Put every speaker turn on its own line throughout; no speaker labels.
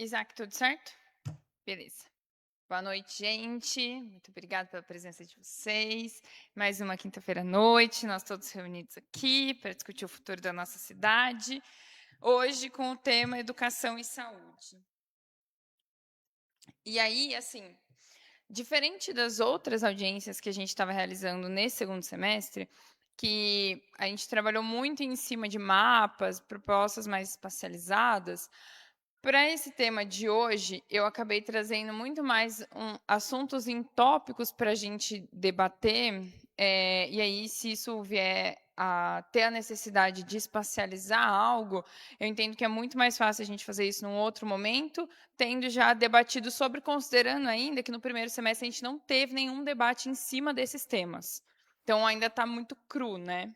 Isaac, tudo certo? Beleza. Boa noite, gente. Muito obrigada pela presença de vocês. Mais uma quinta-feira à noite, nós todos reunidos aqui para discutir o futuro da nossa cidade. Hoje com o tema Educação e Saúde. E aí, assim, diferente das outras audiências que a gente estava realizando nesse segundo semestre, que a gente trabalhou muito em cima de mapas, propostas mais espacializadas, para esse tema de hoje, eu acabei trazendo muito mais assuntos em tópicos para a gente debater, e aí, se isso vier a ter a necessidade de espacializar algo, eu entendo que é muito mais fácil a gente fazer isso num outro momento, tendo já debatido sobre, considerando ainda que no primeiro semestre a gente não teve nenhum debate em cima desses temas. Então, ainda está muito cru, né?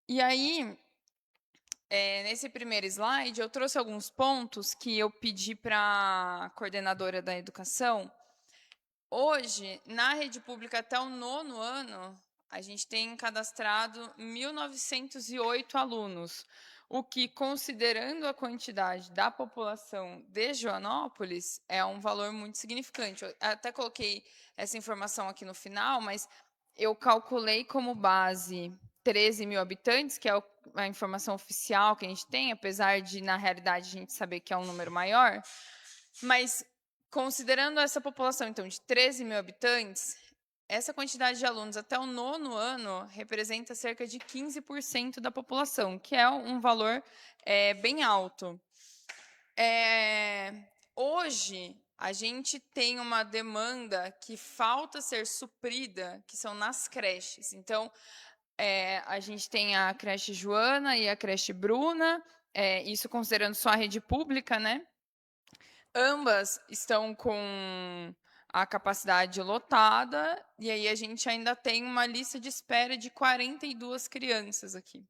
E aí, nesse primeiro slide, eu trouxe alguns pontos que eu pedi para a coordenadora da educação. Hoje, na rede pública, até o 9º ano, a gente tem cadastrado 1.908 alunos, o que, considerando a quantidade da população de Joanópolis, é um valor muito significante. Eu até coloquei essa informação aqui no final, mas eu calculei como base 13 mil habitantes, que é a informação oficial que a gente tem, apesar de, na realidade, a gente saber que é um número maior. Mas, considerando essa população, então, de 13 mil habitantes, essa quantidade de alunos até o 9º ano representa cerca de 15% da população, que é um valor bem alto. Hoje, a gente tem uma demanda que falta ser suprida, que são nas creches. Então, a gente tem a creche Joana e a creche Bruna, isso considerando só a rede pública, né? Ambas estão com a capacidade lotada, e aí a gente ainda tem uma lista de espera de 42 crianças aqui.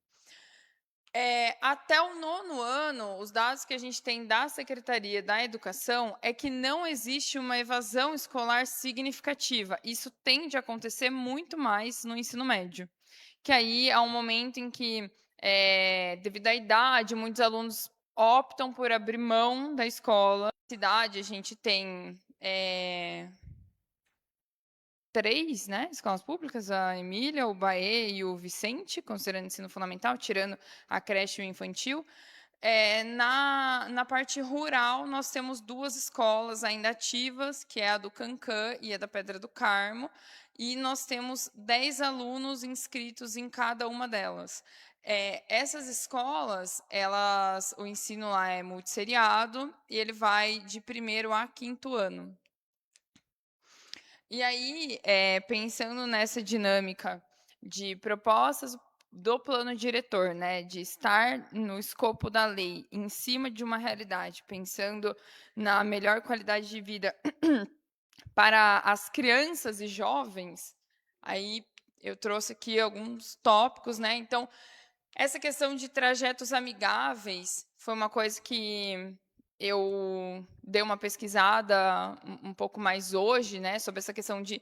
Até o 9º ano, os dados que a gente tem da Secretaria da Educação é que não existe uma evasão escolar significativa. Isso tende a acontecer muito mais no ensino médio, que aí é um momento em que, devido à idade, muitos alunos optam por abrir mão da escola. Na cidade, a gente tem 3, né, escolas públicas, a Emília, o Baê e o Vicente, considerando ensino fundamental, tirando a creche e o infantil. Na parte rural, nós temos 2 escolas ainda ativas, que é a do Cancã e a da Pedra do Carmo, e nós temos 10 alunos inscritos em cada uma delas. Essas escolas, o ensino lá é multisseriado, e ele vai de 1º a 5º ano. E aí, pensando nessa dinâmica de propostas do plano diretor, né, de estar no escopo da lei, em cima de uma realidade, pensando na melhor qualidade de vida para as crianças e jovens, aí eu trouxe aqui alguns tópicos, né? Então, essa questão de trajetos amigáveis foi uma coisa que eu dei uma pesquisada um pouco mais hoje, né, sobre essa questão de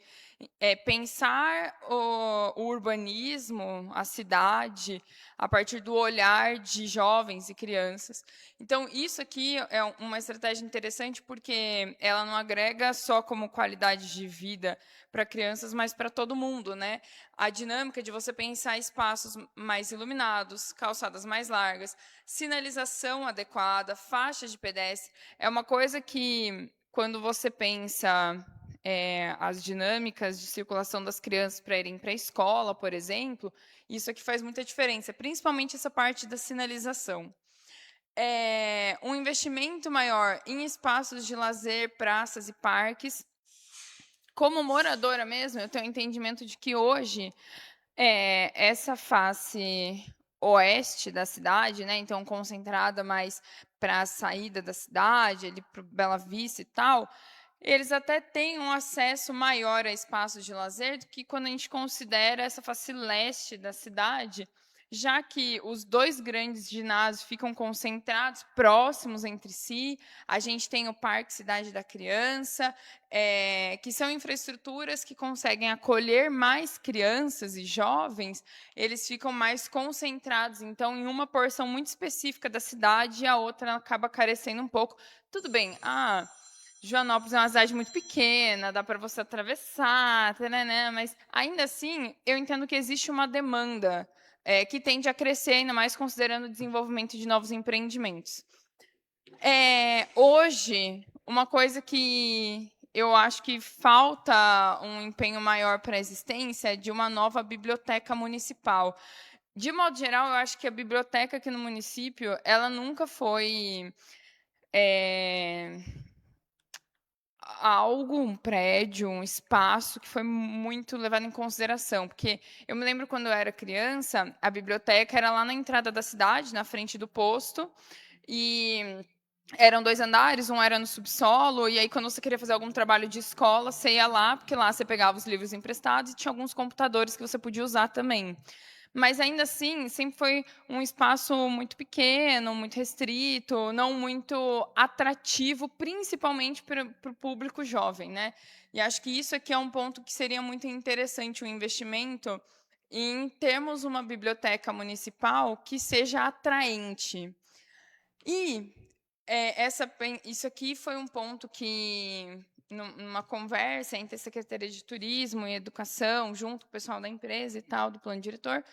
pensar o urbanismo, a cidade, a partir do olhar de jovens e crianças. Então, isso aqui é uma estratégia interessante porque ela não agrega só como qualidade de vida para crianças, mas para todo mundo, né? A dinâmica de você pensar espaços mais iluminados, calçadas mais largas, sinalização adequada, faixas de pedestre, é uma coisa que, quando você pensa as dinâmicas de circulação das crianças para irem para a escola, por exemplo, isso aqui faz muita diferença, principalmente essa parte da sinalização. Um investimento maior em espaços de lazer, praças e parques. Como moradora mesmo, eu tenho o entendimento de que hoje essa face oeste da cidade, né, então concentrada mais para a saída da cidade, ali para o Bela Vista e tal, eles até têm um acesso maior a espaços de lazer do que quando a gente considera essa face leste da cidade, já que os 2 grandes ginásios ficam concentrados, próximos entre si. A gente tem o Parque Cidade da Criança, que são infraestruturas que conseguem acolher mais crianças e jovens, eles ficam mais concentrados, então, em uma porção muito específica da cidade, e a outra acaba carecendo um pouco. Tudo bem, Joanópolis é uma cidade muito pequena, dá para você atravessar, né? Mas, ainda assim, eu entendo que existe uma demanda que tende a crescer, ainda mais considerando o desenvolvimento de novos empreendimentos. Hoje, uma coisa que eu acho que falta um empenho maior para a existência é de uma nova biblioteca municipal. De modo geral, eu acho que a biblioteca aqui no município, ela nunca foi algo, um prédio, um espaço que foi muito levado em consideração, porque eu me lembro quando eu era criança, a biblioteca era lá na entrada da cidade, na frente do posto, e eram 2 andares, um era no subsolo, e aí quando você queria fazer algum trabalho de escola, você ia lá, porque lá você pegava os livros emprestados e tinha alguns computadores que você podia usar também. Mas ainda assim, sempre foi um espaço muito pequeno, muito restrito, não muito atrativo, principalmente para o público jovem, né? E acho que isso aqui é um ponto que seria muito interessante o investimento em termos uma biblioteca municipal que seja atraente. E isso aqui foi um ponto que, numa conversa entre a Secretaria de Turismo e Educação, junto com o pessoal da empresa e tal, do plano diretor,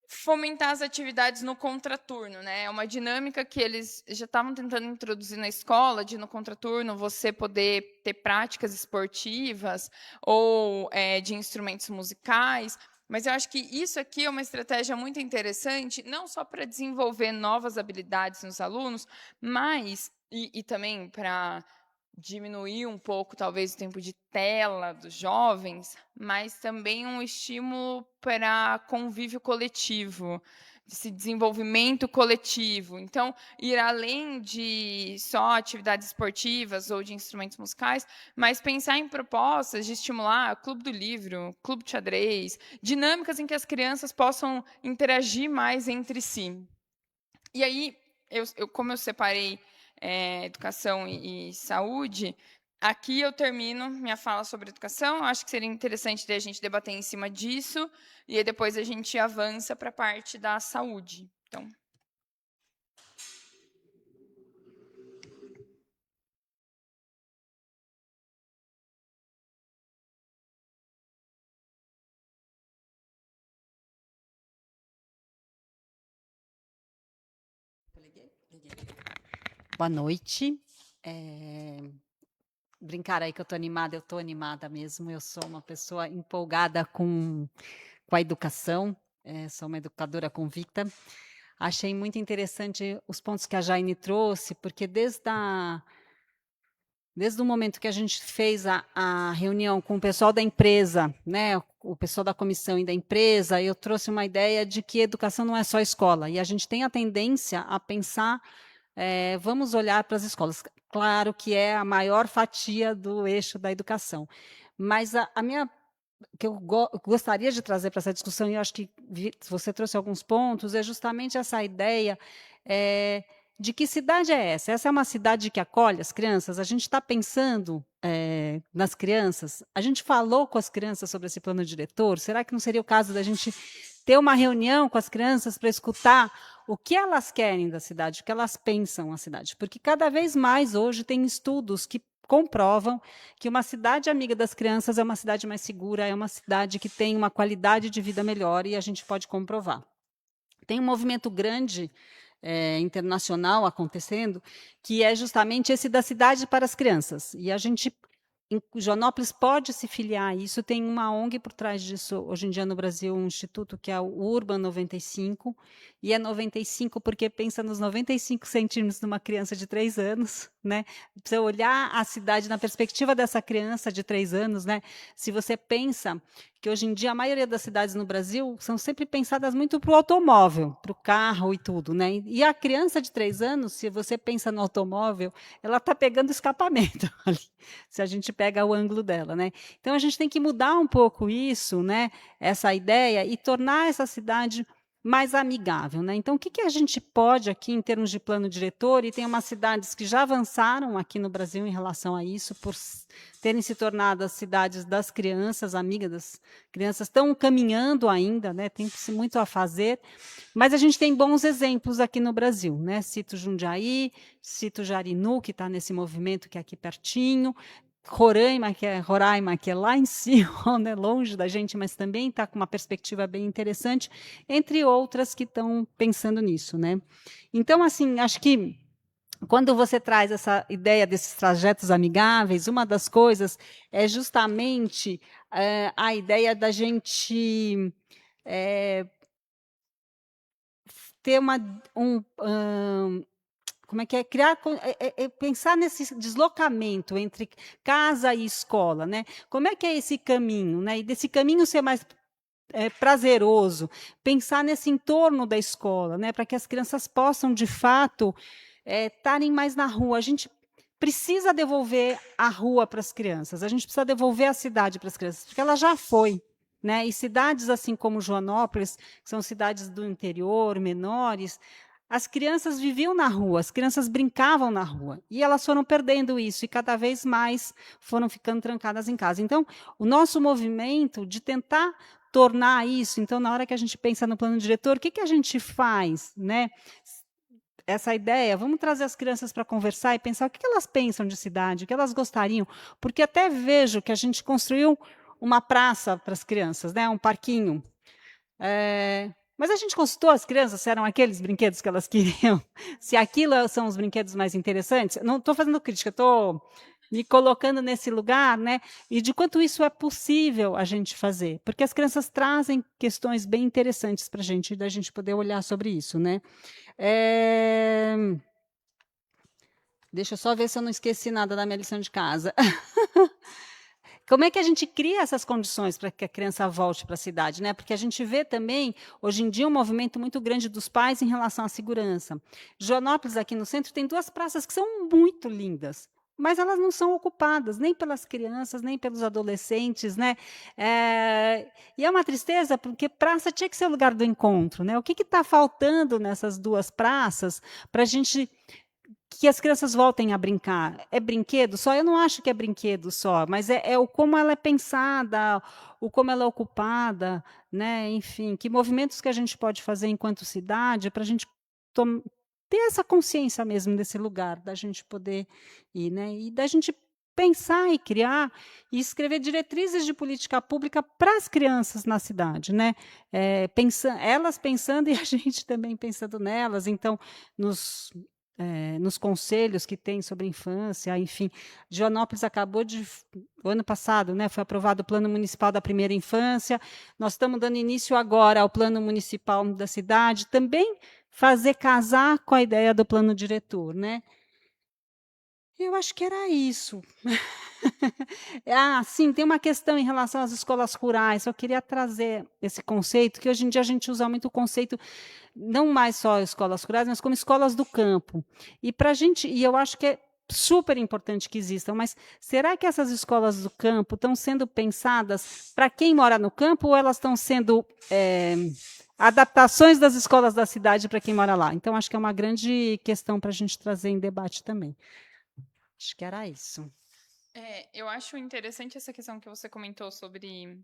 fomentar as atividades no contraturno, né? É uma dinâmica que eles já estavam tentando introduzir na escola, de no contraturno você poder ter práticas esportivas ou de instrumentos musicais. Mas eu acho que isso aqui é uma estratégia muito interessante, não só para desenvolver novas habilidades nos alunos, mas e também para diminuir um pouco, talvez, o tempo de tela dos jovens, mas também um estímulo para convívio coletivo, esse desenvolvimento coletivo. Então, ir além de só atividades esportivas ou de instrumentos musicais, mas pensar em propostas de estimular clube do livro, clube de xadrez, dinâmicas em que as crianças possam interagir mais entre si. E aí, como eu separei educação e saúde, aqui eu termino minha fala sobre educação. Acho que seria interessante a gente debater em cima disso, e aí depois a gente avança para a parte da saúde. Então,
Boa noite. Brincar aí que eu estou animada mesmo. Eu sou uma pessoa empolgada com a educação, sou uma educadora convicta. Achei muito interessante os pontos que a Jaine trouxe, porque desde o momento que a gente fez a reunião com o pessoal da empresa, né, o pessoal da comissão e da empresa, eu trouxe uma ideia de que educação não é só escola, e a gente tem a tendência a pensar vamos olhar para as escolas. Claro que é a maior fatia do eixo da educação, mas a minha que eu gostaria de trazer para essa discussão, e eu acho que você trouxe alguns pontos, é justamente essa ideia de que cidade é essa? Essa é uma cidade que acolhe as crianças? A gente está pensando nas crianças? A gente falou com as crianças sobre esse plano diretor? Será que não seria o caso da gente ter uma reunião com as crianças para escutar o que elas querem da cidade, o que elas pensam a cidade? Porque cada vez mais hoje tem estudos que comprovam que uma cidade amiga das crianças é uma cidade mais segura, é uma cidade que tem uma qualidade de vida melhor, e a gente pode comprovar. Tem um movimento grande internacional acontecendo, que é justamente esse da cidade para as crianças. E a gente, em Joanópolis, pode se filiar a isso. Tem uma ONG por trás disso, hoje em dia no Brasil, um instituto que é o Urban 95, e é 95 porque pensa nos 95 centímetros de uma criança de 3 anos, né? Precisa olhar a cidade na perspectiva dessa criança de 3 anos, né? Se você pensa que hoje em dia a maioria das cidades no Brasil são sempre pensadas muito para o automóvel, para o carro e tudo, né? E a criança de 3 anos, se você pensa no automóvel, ela está pegando escapamento ali, se a gente pega o ângulo dela, né? Então a gente tem que mudar um pouco isso, né? Essa ideia, e tornar essa cidade mais amigável, né? Então, o que a gente pode aqui em termos de plano diretor, e tem umas cidades que já avançaram aqui no Brasil em relação a isso, por terem se tornado as cidades das crianças, amigas das crianças, estão caminhando ainda, né? Tem-se muito a fazer, mas a gente tem bons exemplos aqui no Brasil, né? Cito Jundiaí, cito Jarinu, que está nesse movimento que é aqui pertinho, Roraima, que é lá em cima, né, longe da gente, mas também está com uma perspectiva bem interessante, entre outras que estão pensando nisso, né? Então, assim, acho que quando você traz essa ideia desses trajetos amigáveis, uma das coisas é justamente a ideia da gente ter como é que é? Pensar nesse deslocamento entre casa e escola, né? Como é que é esse caminho, né? E desse caminho ser mais prazeroso, pensar nesse entorno da escola, né? Para que as crianças possam, de fato, estarem mais na rua. A gente precisa devolver a rua para as crianças, a gente precisa devolver a cidade para as crianças, porque ela já foi. Né? E cidades assim como Joanópolis, que são cidades do interior, menores, as crianças viviam na rua, as crianças brincavam na rua, e elas foram perdendo isso, e cada vez mais foram ficando trancadas em casa. Então, o nosso movimento de tentar tornar isso, então, na hora que a gente pensa no plano diretor, o que a gente faz? Né? Essa ideia, vamos trazer as crianças para conversar e pensar o que elas pensam de cidade, o que elas gostariam, porque até vejo que a gente construiu uma praça para as crianças, né? Um parquinho. Mas a gente consultou as crianças se eram aqueles brinquedos que elas queriam, se aquilo são os brinquedos mais interessantes. Não estou fazendo crítica, estou me colocando nesse lugar, né? E de quanto isso é possível a gente fazer, porque as crianças trazem questões bem interessantes para a gente, da gente poder olhar sobre isso, né? Deixa eu só ver se eu não esqueci nada da minha lição de casa. Como é que a gente cria essas condições para que a criança volte para a cidade? Né? Porque a gente vê também, hoje em dia, um movimento muito grande dos pais em relação à segurança. Joanópolis, aqui no centro, tem 2 praças que são muito lindas, mas elas não são ocupadas nem pelas crianças, nem pelos adolescentes. Né? E é uma tristeza, porque praça tinha que ser o lugar do encontro. Né? O que está faltando nessas 2 praças para a gente que as crianças voltem a brincar? É brinquedo só? Eu não acho que é brinquedo só, mas é o como ela é pensada, o como ela é ocupada, né? Enfim, que movimentos que a gente pode fazer enquanto cidade para a gente ter essa consciência mesmo desse lugar, da gente poder ir, né? E da gente pensar e criar e escrever diretrizes de política pública para as crianças na cidade, né? Elas pensando e a gente também pensando nelas. Então, nos conselhos que tem sobre infância, enfim. Joanópolis acabou o ano passado, né, foi aprovado o Plano Municipal da Primeira Infância. Nós estamos dando início agora ao Plano Municipal da cidade, também fazer casar com a ideia do plano diretor, né? Eu acho que era isso. Sim, tem uma questão em relação às escolas rurais. Eu queria trazer esse conceito, que hoje em dia a gente usa muito o conceito, não mais só escolas rurais, mas como escolas do campo. E para a gente, e eu acho que é super importante que existam, mas será que essas escolas do campo estão sendo pensadas para quem mora no campo ou elas estão sendo adaptações das escolas da cidade para quem mora lá? Então, acho que é uma grande questão para a gente trazer em debate também. Acho que era isso.
Eu acho interessante essa questão que você comentou sobre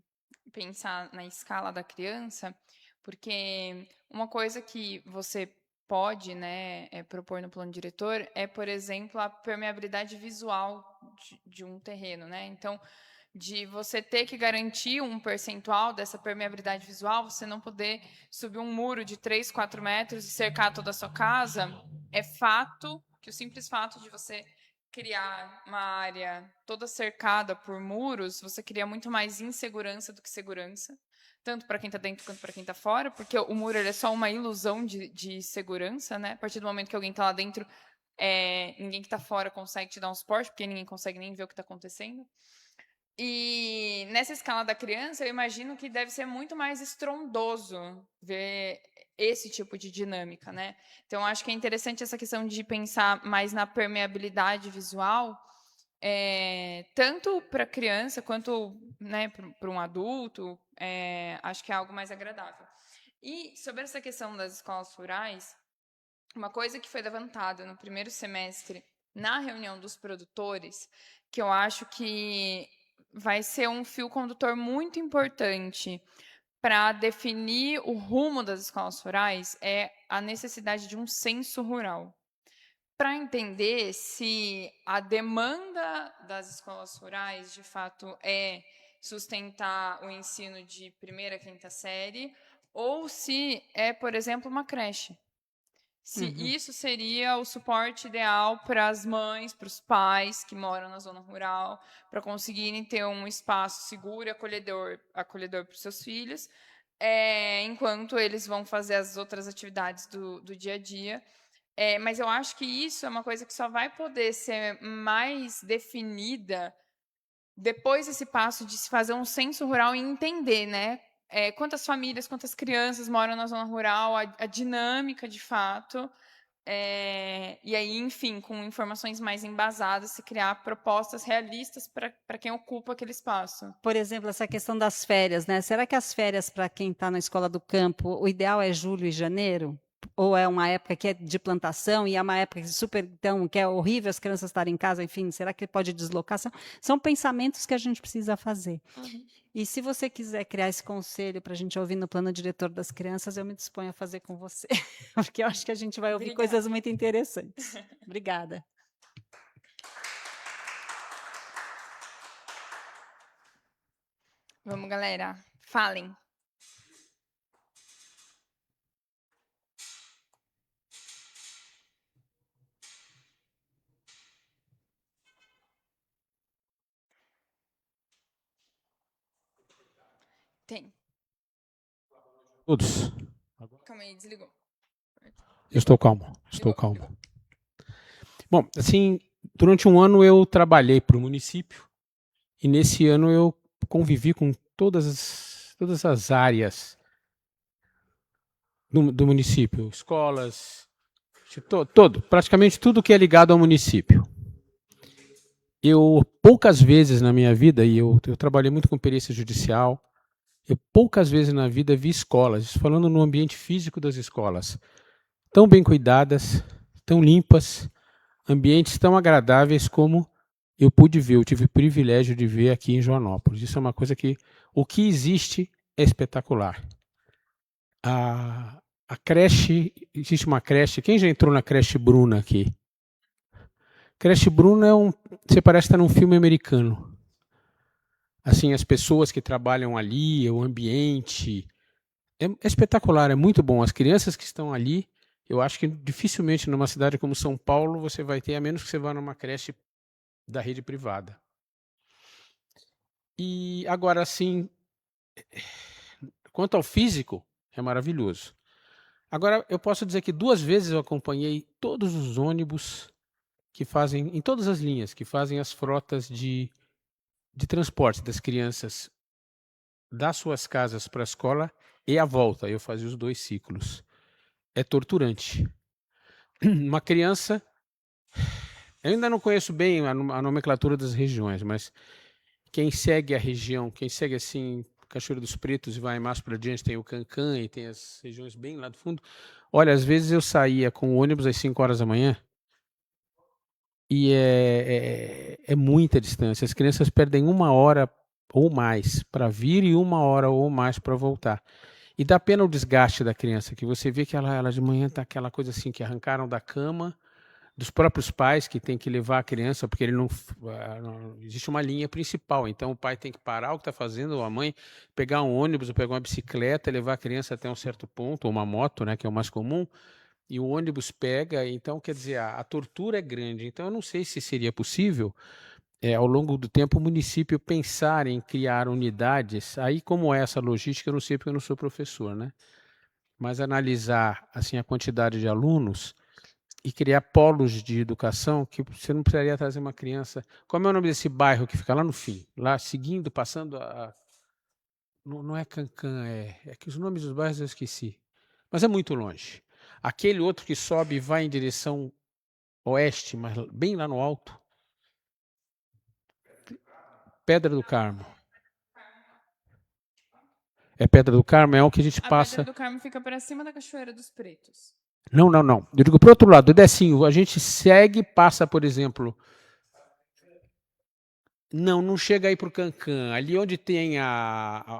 pensar na escala da criança, porque uma coisa que você pode, né, propor no plano diretor é, por exemplo, a permeabilidade visual de um terreno, né? Então, de você ter que garantir um percentual dessa permeabilidade visual, você não poder subir um muro de 3, 4 metros e cercar toda a sua casa, é fato que o simples fato de você criar uma área toda cercada por muros, você cria muito mais insegurança do que segurança, tanto para quem está dentro quanto para quem está fora, porque o muro ele é só uma ilusão de segurança, né? A partir do momento que alguém está lá dentro, ninguém que está fora consegue te dar um suporte, porque ninguém consegue nem ver o que está acontecendo. E nessa escala da criança, eu imagino que deve ser muito mais estrondoso ver esse tipo de dinâmica, né? Então, acho que é interessante essa questão de pensar mais na permeabilidade visual, tanto para a criança quanto, né, para um adulto. Acho que é algo mais agradável. E sobre essa questão das escolas rurais, uma coisa que foi levantada no primeiro semestre na reunião dos produtores, que eu acho que vai ser um fio condutor muito importante para definir o rumo das escolas rurais, é a necessidade de um censo rural. Para entender se a demanda das escolas rurais, de fato, é sustentar o ensino de primeira a quinta série, ou se é, por exemplo, uma creche. Se
Uhum.
isso seria o suporte ideal para as mães, para os pais que moram na zona rural, para conseguirem ter um espaço seguro e acolhedor para os seus filhos, enquanto eles vão fazer as outras atividades do dia a dia. Mas eu acho que isso é uma coisa que só vai poder ser mais definida depois desse passo de se fazer um censo rural e entender, né? Quantas famílias, quantas crianças moram na zona rural, a dinâmica de fato. E aí, enfim, com informações mais embasadas, se criar propostas realistas para quem ocupa aquele espaço.
Por exemplo, essa questão das férias, né? Será que as férias para quem está na escola do campo, o ideal é julho e janeiro? Ou é uma época que é de plantação e é uma época que super, então, que é horrível as crianças estarem em casa, enfim, será que pode deslocar? São pensamentos que a gente precisa fazer.
Uhum.
E se você quiser criar esse conselho para a gente ouvir no plano diretor das crianças, eu me disponho a fazer com você, porque eu acho que a gente vai ouvir
Obrigada.
coisas muito interessantes. Obrigada.
Vamos, galera. Falem. Tem.
Todos.
Calma aí, desligou.
Eu estou calmo, estou
Ligou,
calmo.
ligou.
Bom, assim, durante um ano eu trabalhei para o município e nesse ano eu convivi com todas as áreas do município, escolas, praticamente tudo que é ligado ao município. Eu poucas vezes na minha vida, e eu trabalhei muito com perícia judicial, eu poucas vezes na vida vi escolas, falando no ambiente físico das escolas, tão bem cuidadas, tão limpas, ambientes tão agradáveis como eu pude ver, eu tive o privilégio de ver aqui em Joanópolis. Isso é uma coisa que o que existe é espetacular. A creche, existe uma creche, quem já entrou na creche Bruna aqui? Creche Bruna você parece estar num filme americano. Assim, as pessoas que trabalham ali, o ambiente, é espetacular, é muito bom. As crianças que estão ali, eu acho que dificilmente numa cidade como São Paulo você vai ter, a menos que você vá numa creche da rede privada. E agora, assim, quanto ao físico, é maravilhoso. Agora, eu posso dizer que 2 vezes eu acompanhei todos os ônibus que fazem, em todas as linhas, que fazem as frotas de transporte das crianças das suas casas para a escola e a volta. Eu fazia os 2 ciclos. É torturante. Uma criança, eu ainda não conheço bem a nomenclatura das regiões, mas quem segue a região, quem segue assim Cachoeira dos Pretos e vai mais para diante, tem o Cancan e tem as regiões bem lá do fundo. Olha, às vezes eu saía com o ônibus às 5 horas da manhã e é muita distância. As crianças perdem 1 hora ou mais para vir e 1 hora ou mais para voltar. E dá pena o desgaste da criança, que você vê que ela de manhã está aquela coisa assim, que arrancaram da cama, dos próprios pais que tem que levar a criança, porque ele não existe uma linha principal, então o pai tem que parar o que está fazendo, ou a mãe pegar um ônibus ou pegar uma bicicleta, levar a criança até um certo ponto, ou uma moto, né, que é o mais comum, e o ônibus pega, então quer dizer, a tortura é grande, então eu não sei se seria possível, ao longo do tempo, o município pensar em criar unidades, aí como é essa logística, eu não sei porque eu não sou professor, né, mas analisar assim a quantidade de alunos, e criar polos de educação que você não precisaria trazer uma criança. Como é o nome desse bairro que fica lá no fim? Lá seguindo, passando não é Cancan, é que os nomes dos bairros eu esqueci. Mas é muito longe. Aquele outro que sobe e vai em direção oeste, mas bem lá no alto. Pedra do Carmo. É Pedra do Carmo, é o que a gente
A
passa.
Pedra do Carmo fica para cima da Cachoeira dos Pretos.
Não, não, não. Eu digo pro outro lado, o Decinho, a gente segue, passa, por exemplo. Não chega aí pro Cancan. Ali onde tem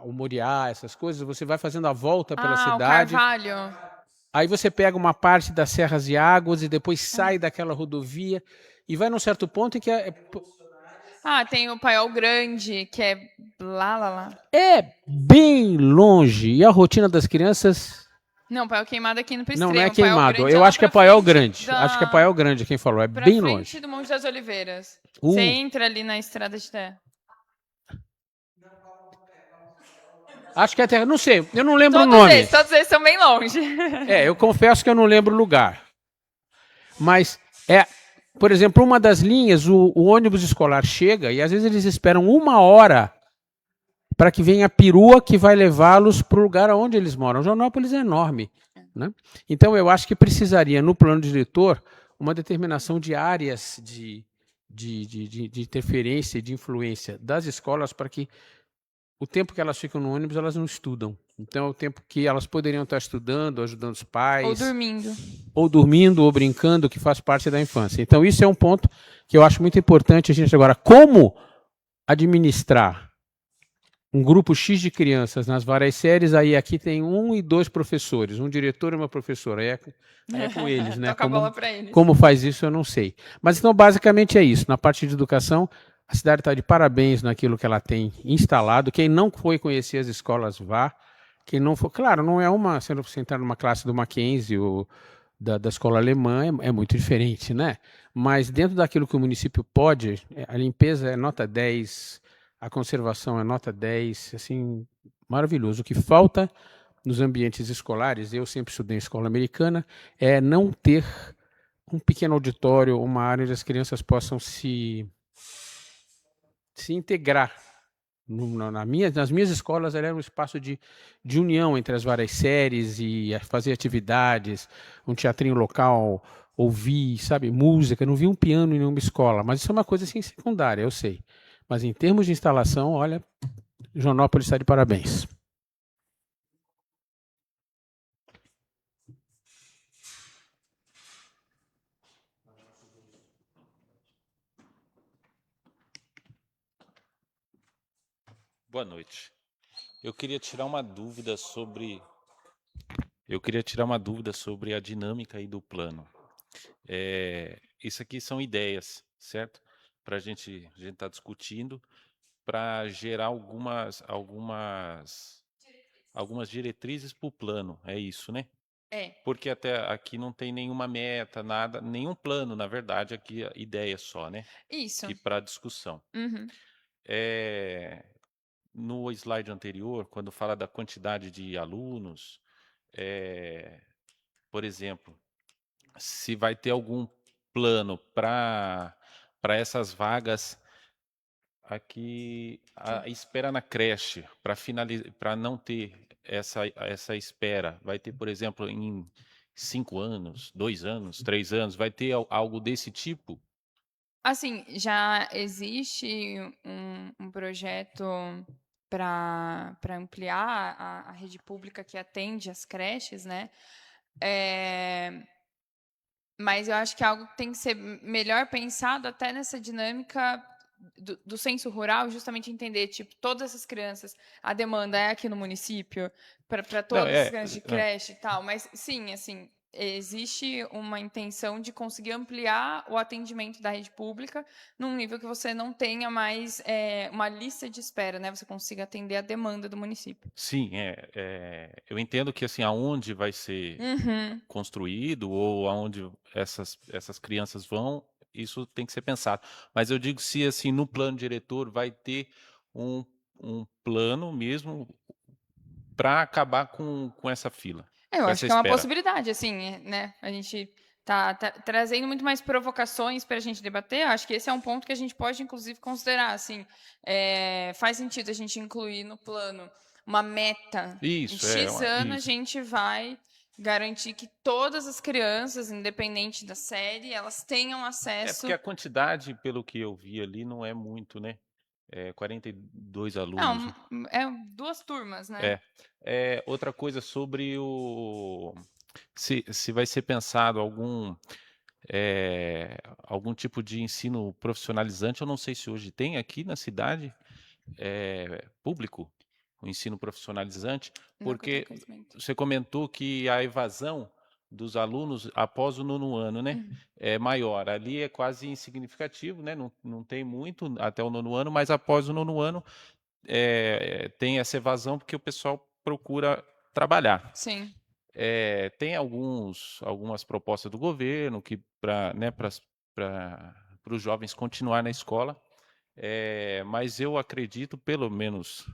o Moriá, essas coisas, você vai fazendo a volta pela
O
cidade.
Carvalho.
Aí você pega uma parte das Serras e Águas e depois sai daquela rodovia e vai num certo ponto em que
Tem o Paiol Grande, que é lá.
é bem longe. E a rotina das crianças
Não, Paiol Queimado aqui no Extremo.
não é
Paiol
queimado.
Grande
Eu
lá
acho que é
pra
Paiol
frente
Grande. Acho que é Paiol Grande quem falou. É
pra
bem
frente
longe.
do Monte das Oliveiras.
Uh.
Você entra ali na estrada de terra.
Acho que é até. Não sei, eu não lembro o nome.
Todos eles são bem longe.
Eu confesso que eu não lembro o lugar. Mas por exemplo, uma das linhas, o ônibus escolar chega e às vezes eles esperam 1 hora para que venha a perua que vai levá-los para o lugar onde eles moram. Joanópolis é enorme. Né? Então, eu acho que precisaria, no plano diretor, uma determinação de áreas de interferência e de influência das escolas para que o tempo que elas ficam no ônibus, elas não estudam. Então, é o tempo que elas poderiam estar estudando, ajudando os pais. Ou dormindo, ou brincando, que faz parte da infância. Então, isso é um ponto que eu acho muito importante a gente agora. Como administrar um grupo X de crianças nas várias séries, aí aqui tem 1 e 2 professores, um diretor e uma professora. Aí é com eles, né?
Toca a bola pra eles.
Como faz isso, eu não sei. Mas então, basicamente é isso. Na parte de educação, a cidade está de parabéns naquilo que ela tem instalado. Quem não foi conhecer as escolas, vá. Quem não for, claro, não é uma. Se você entrar numa classe do Mackenzie ou da escola alemã, é muito diferente, né? Mas dentro daquilo que o município pode, a limpeza é nota 10, a conservação é nota 10, assim, maravilhoso. O que falta nos ambientes escolares, eu sempre estudei em escola americana, é não ter um pequeno auditório, uma área onde as crianças possam se integrar. Nas minhas escolas, era um espaço de união entre as várias séries e fazer atividades, um teatrinho local, ouvir, sabe, música. Não vi um piano em nenhuma escola, mas isso é uma coisa assim secundária, eu sei. Mas em termos de instalação, olha, Joanópolis está de parabéns.
Boa noite. Eu queria tirar uma dúvida sobre a dinâmica aí do plano. Isso aqui são ideias, certo? Para a gente tá discutindo, para gerar algumas diretrizes para o plano. É isso, né? Porque até aqui não tem nenhuma meta, nada, nenhum plano, na verdade, aqui a ideia só, né?
Isso.
E para discussão. No slide anterior, quando fala da quantidade de alunos, por exemplo, se vai ter algum plano para essas vagas aqui, a espera na creche, para não ter essa espera, vai ter, por exemplo, em 5 anos, 2 anos, 3 anos, vai ter algo desse tipo?
Assim, já existe um projeto para ampliar a rede pública que atende as creches, né? Mas eu acho que é algo que tem que ser melhor pensado até nessa dinâmica do censo rural, justamente entender, tipo, todas essas crianças, a demanda é aqui no município, para todas as crianças de creche e tal, mas sim, assim, existe uma intenção de conseguir ampliar o atendimento da rede pública num nível que você não tenha mais uma lista de espera, né? Você consiga atender a demanda do município.
Sim, eu entendo que assim, aonde vai ser construído ou aonde essas crianças vão, isso tem que ser pensado. Mas eu digo se assim no plano diretor vai ter um plano mesmo para acabar com essa fila.
Eu
com
acho
essa
que é uma
espera.
possibilidade, assim, né? A gente tá trazendo muito mais provocações para a gente debater. Eu acho que esse é um ponto que a gente pode, inclusive, considerar. Assim, faz sentido a gente incluir no plano uma meta.
Isso,
em X anos a gente vai garantir que todas as crianças, independente da série, elas tenham acesso.
Porque a quantidade, pelo que eu vi ali, não é muito, né? 42 alunos.
Não, é 2 turmas, né?
Outra coisa sobre se vai ser pensado algum tipo de ensino profissionalizante. Eu não sei se hoje tem aqui na cidade público o ensino profissionalizante,
Não que eu tenha
porque
conhecimento.
você comentou que a evasão dos alunos após o 9º ano, né, é maior. Ali é quase insignificativo, né, não tem muito até o 9º ano, mas após o 9º ano tem essa evasão porque o pessoal procura trabalhar.
Sim.
Tem algumas propostas do governo que para os jovens continuar na escola, mas eu acredito, pelo menos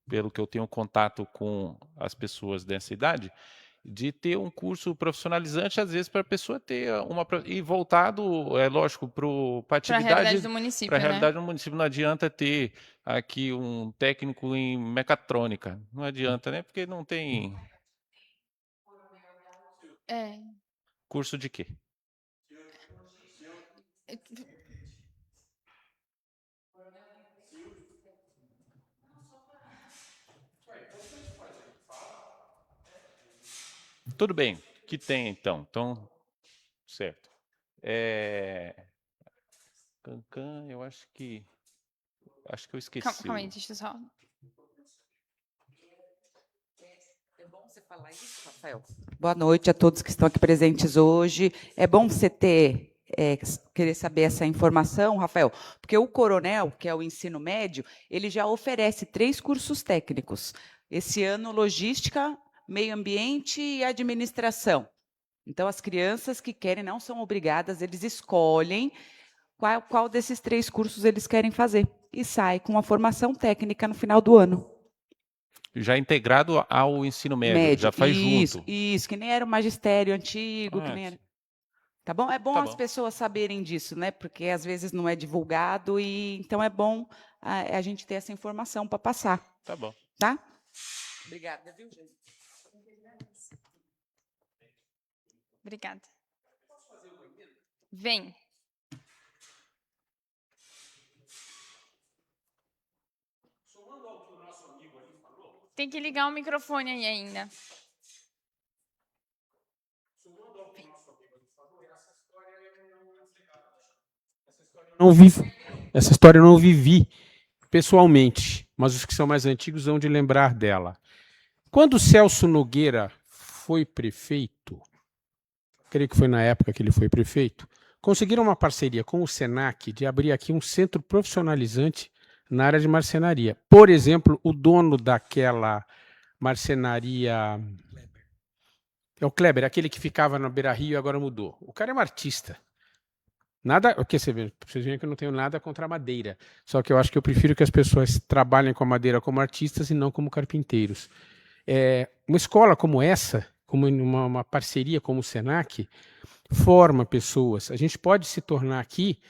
pelo que eu tenho contato com as pessoas dessa idade, de ter um curso profissionalizante, às vezes, para a pessoa ter e voltado, lógico, para a
Para a
atividade,
realidade do
para a
município, né?
realidade do município. Não adianta ter aqui um técnico em mecatrônica, não adianta, né? Porque não tem curso de quê? Tudo bem, que tem então. Então, certo. Cancan, eu acho que eu esqueci.
Calma aí, deixa eu só...
É bom você falar isso, Rafael. Boa noite a todos que estão aqui presentes hoje. É bom você querer saber essa informação, Rafael, porque o Coronel, que é o ensino médio, ele já oferece 3 cursos técnicos. Esse ano, logística, meio ambiente e administração. Então, as crianças que querem não são obrigadas, eles escolhem qual desses 3 cursos eles querem fazer e sai com uma formação técnica no final do ano.
Já integrado ao ensino médio, já faz junto.
Isso, que nem era o magistério antigo, que nem era. Tá bom? É bom as pessoas saberem disso, né? Porque às vezes não é divulgado e então é bom a gente ter essa informação para passar.
Tá bom.
Tá? Obrigada, viu, gente?
Obrigada. Vem. Tem que ligar o microfone aí ainda.
Essa história eu não vivi pessoalmente, mas os que são mais antigos vão de lembrar dela. Quando Celso Nogueira foi prefeito, creio que foi na época que ele foi prefeito, conseguiram uma parceria com o Senac de abrir aqui um centro profissionalizante na área de marcenaria. Por exemplo, o dono daquela marcenaria... É o Kleber, aquele que ficava na Beira Rio e agora mudou. O cara é um artista. Nada, o que vocês veem que eu não tenho nada contra a madeira. Só que eu acho que eu prefiro que as pessoas trabalhem com a madeira como artistas e não como carpinteiros. Uma escola como essa, como uma parceria como o Senac, forma pessoas. A gente pode se tornar aqui,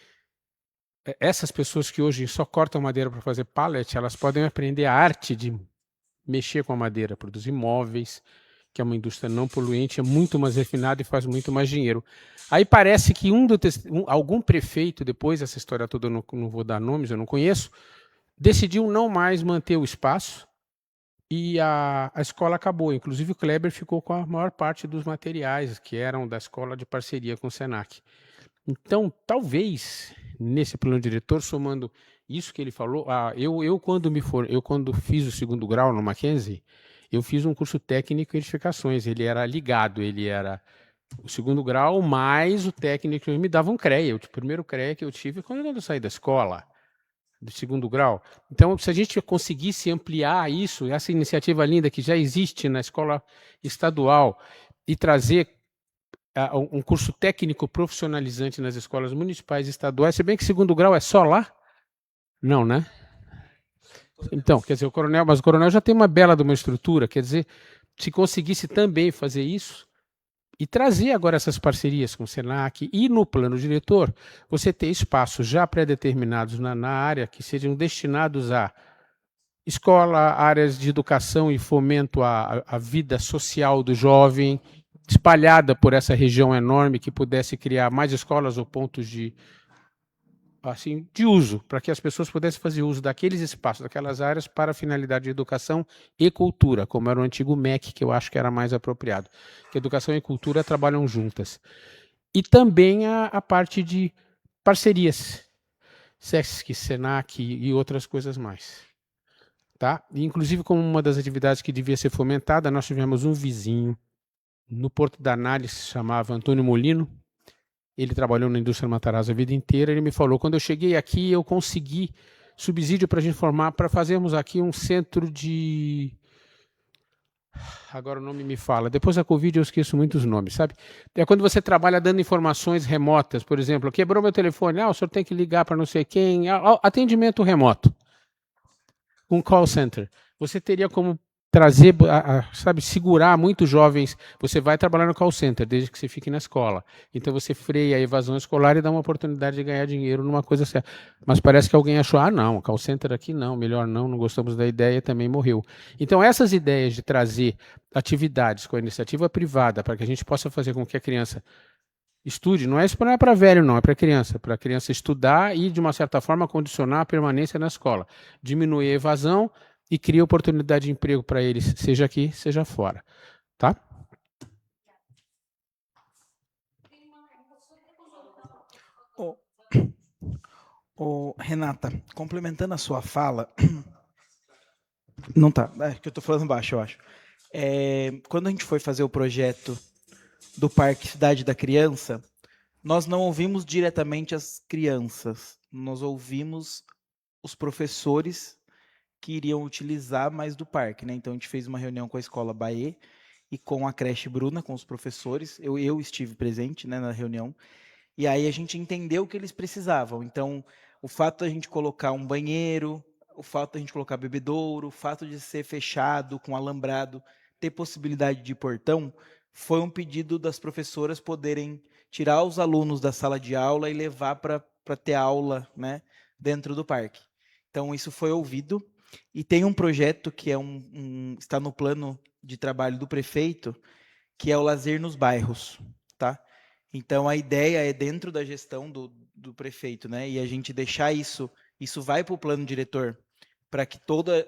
essas pessoas que hoje só cortam madeira para fazer pallet, elas podem aprender a arte de mexer com a madeira, produzir móveis, que é uma indústria não poluente, é muito mais refinada e faz muito mais dinheiro. Aí parece que algum prefeito, depois dessa história toda, eu não vou dar nomes, eu não conheço, decidiu não mais manter o espaço e a escola acabou. Inclusive o Kleber ficou com a maior parte dos materiais que eram da escola de parceria com o Senac. Então, talvez, nesse plano diretor, somando isso que ele falou, eu quando fiz o 2º grau no Mackenzie, eu fiz um curso técnico em edificações, ele era ligado, ele era o 2º grau mais o técnico, me dava um CREA, o primeiro CREA que eu tive quando eu saí da escola, do 2º grau. Então, se a gente conseguisse ampliar isso, essa iniciativa linda que já existe na escola estadual, e trazer um curso técnico profissionalizante nas escolas municipais e estaduais, se bem que 2º grau é só lá? Não, né? Então, quer dizer, o coronel já tem uma bela de uma estrutura, quer dizer, se conseguisse também fazer isso e trazer agora essas parcerias com o Senac e no plano diretor, você ter espaços já pré-determinados na área que sejam destinados a escola, áreas de educação e fomento à vida social do jovem, espalhada por essa região enorme, que pudesse criar mais escolas ou pontos de assim, de uso, para que as pessoas pudessem fazer uso daqueles espaços, daquelas áreas, para a finalidade de educação e cultura, como era o antigo MEC, que eu acho que era mais apropriado. Que educação e cultura trabalham juntas. E também a parte de parcerias, SESC, SENAC e outras coisas mais. Tá? E, inclusive, como uma das atividades que devia ser fomentada, nós tivemos um vizinho no Porto da Análise, se chamava Antônio Molino. Ele trabalhou na indústria Matarazzo a vida inteira. Ele me falou: quando eu cheguei aqui, eu consegui subsídio para a gente formar, para fazermos aqui um centro de. Agora o nome me fala. Depois da Covid eu esqueço muitos nomes, sabe? É quando você trabalha dando informações remotas, por exemplo, quebrou meu telefone, o senhor tem que ligar para não sei quem. Atendimento remoto. Um call center. Você teria como trazer, sabe, segurar muitos jovens. Você vai trabalhar no call center desde que você fique na escola. Então você freia a evasão escolar e dá uma oportunidade de ganhar dinheiro numa coisa certa. Mas parece que alguém achou, não, call center aqui não, melhor não gostamos da ideia, também morreu. Então essas ideias de trazer atividades com a iniciativa privada para que a gente possa fazer com que a criança estude, não é para velho não, é para a criança estudar e de uma certa forma condicionar a permanência na escola, diminuir a evasão e cria oportunidade de emprego para eles, seja aqui, seja fora. Tá?
Renata, complementando a sua fala, não tá, é que eu estou falando baixo, eu acho. Quando a gente foi fazer o projeto do Parque Cidade da Criança, nós não ouvimos diretamente as crianças, nós ouvimos os professores que iriam utilizar mais do parque, né? Então a gente fez uma reunião com a Escola Baê e com a creche Bruna, com os professores. Eu estive presente, né, na reunião. E aí a gente entendeu o que eles precisavam. Então, o fato de a gente colocar um banheiro, o fato de a gente colocar bebedouro, o fato de ser fechado com alambrado, ter possibilidade de portão, foi um pedido das professoras poderem tirar os alunos da sala de aula e levar para ter aula, né, dentro do parque. Então isso foi ouvido. E tem um projeto que está no plano de trabalho do prefeito, que é o lazer nos bairros, tá? Então a ideia é dentro da gestão do prefeito, né? E a gente deixar isso vai para o plano diretor, para que toda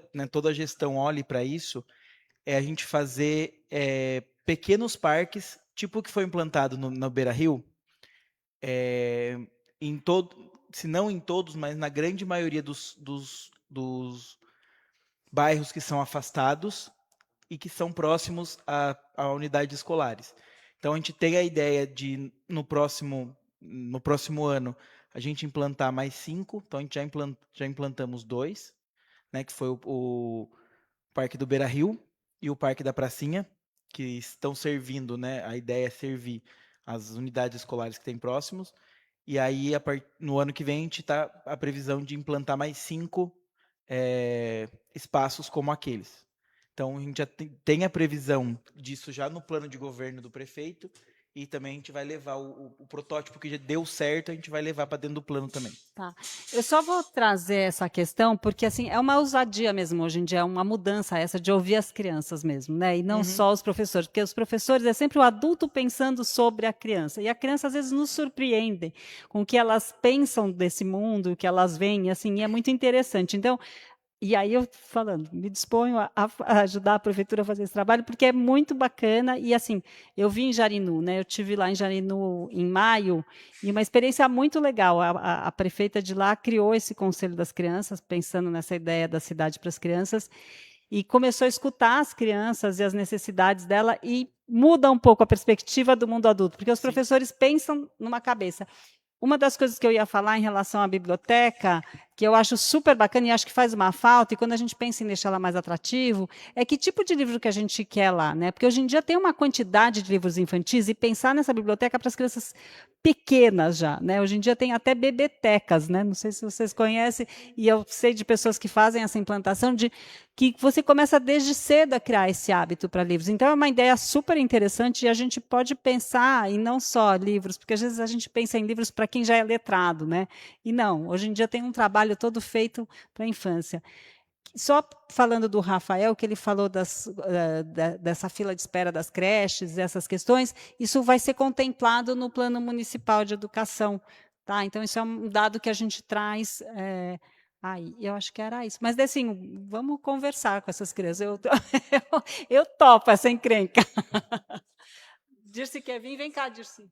a gestão olhe para isso, é a gente fazer pequenos parques, tipo o que foi implantado no Beira-Rio, se não em todos, mas na grande maioria dos bairros que são afastados e que são próximos a unidades escolares. Então, a gente tem a ideia de, no próximo ano, a gente implantar mais 5. Então, a gente já implantamos 2, né, que foi o Parque do Beira-Rio e o Parque da Pracinha, que estão servindo, né, a ideia é servir as unidades escolares que tem próximos. E aí, no ano que vem, a gente está a previsão de implantar mais 5 espaços como aqueles. Então, a gente já tem a previsão disso já no plano de governo do prefeito, e também a gente vai levar o protótipo que já deu certo, a gente vai levar para dentro do plano também.
Tá. Eu só vou trazer essa questão, porque assim, é uma ousadia mesmo hoje em dia, é uma mudança essa de ouvir as crianças mesmo, né? E não só os professores, porque os professores é sempre o adulto pensando sobre a criança, e a criança às vezes nos surpreende com o que elas pensam desse mundo, o que elas veem, assim, e é muito interessante. Então, e aí eu falando, me disponho a ajudar a prefeitura a fazer esse trabalho, porque é muito bacana. E assim, eu vi em Jarinu, né? Eu estive lá em Jarinu em maio, e uma experiência muito legal. A prefeita de lá criou esse Conselho das Crianças, pensando nessa ideia da cidade para as crianças, e começou a escutar as crianças e as necessidades dela, e muda um pouco a perspectiva do mundo adulto, porque os professores pensam numa cabeça. Uma das coisas que eu ia falar em relação à biblioteca, que eu acho super bacana e acho que faz uma falta, e quando a gente pensa em deixar ela mais atrativo, é que tipo de livro que a gente quer lá, né? Porque hoje em dia tem uma quantidade de livros infantis, e pensar nessa biblioteca para as crianças pequenas já, né? Hoje em dia tem até bebetecas, né? Não sei se vocês conhecem, e eu sei de pessoas que fazem essa implantação, de que você começa desde cedo a criar esse hábito para livros. Então é uma ideia super interessante, e a gente pode pensar em não só livros, porque às vezes a gente pensa em livros para quem já é letrado, né? E não, hoje em dia tem um trabalho todo feito para a infância. Só falando do Rafael, que ele falou dessa fila de espera das creches, essas questões, isso vai ser contemplado no Plano Municipal de Educação Tá? Então, isso é um dado que a gente traz. Aí, eu acho que era isso. Mas, assim, vamos conversar com essas crianças. Eu topo essa encrenca. Dirce quer vir? Vem cá, Dirce.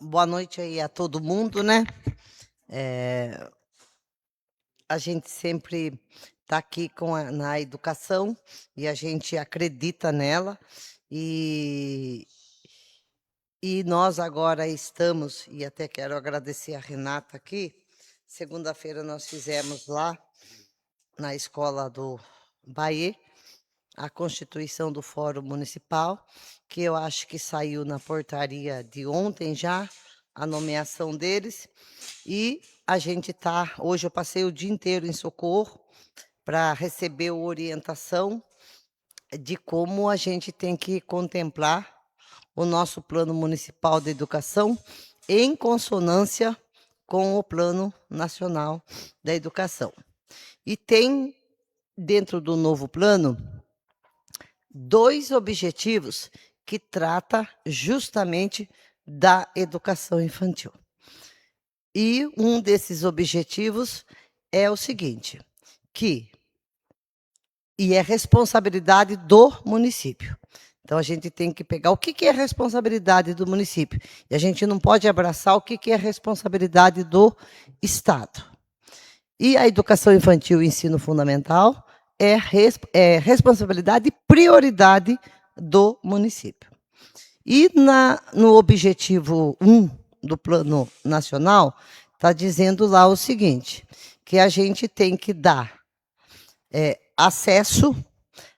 Boa noite aí a todo mundo, né? A gente sempre está aqui na educação e a gente acredita nela. E nós agora estamos, e até quero agradecer a Renata aqui, segunda-feira nós fizemos lá na escola do Bahia a constituição do Fórum Municipal, que eu acho que saiu na portaria de ontem já, a nomeação deles, e a gente está, hoje eu passei o dia inteiro em Socorro para receber a orientação de como a gente tem que contemplar o nosso Plano Municipal de Educação em consonância com o Plano Nacional da Educação. E tem, dentro do novo plano, 2 objetivos que trata justamente da educação infantil. E um desses objetivos é o seguinte, e é responsabilidade do município. Então, a gente tem que pegar o que é responsabilidade do município. E a gente não pode abraçar o que é responsabilidade do Estado. E a educação infantil e ensino fundamental é responsabilidade e prioridade do município. E no objetivo 1 do Plano Nacional, está dizendo lá o seguinte, que a gente tem que dar acesso,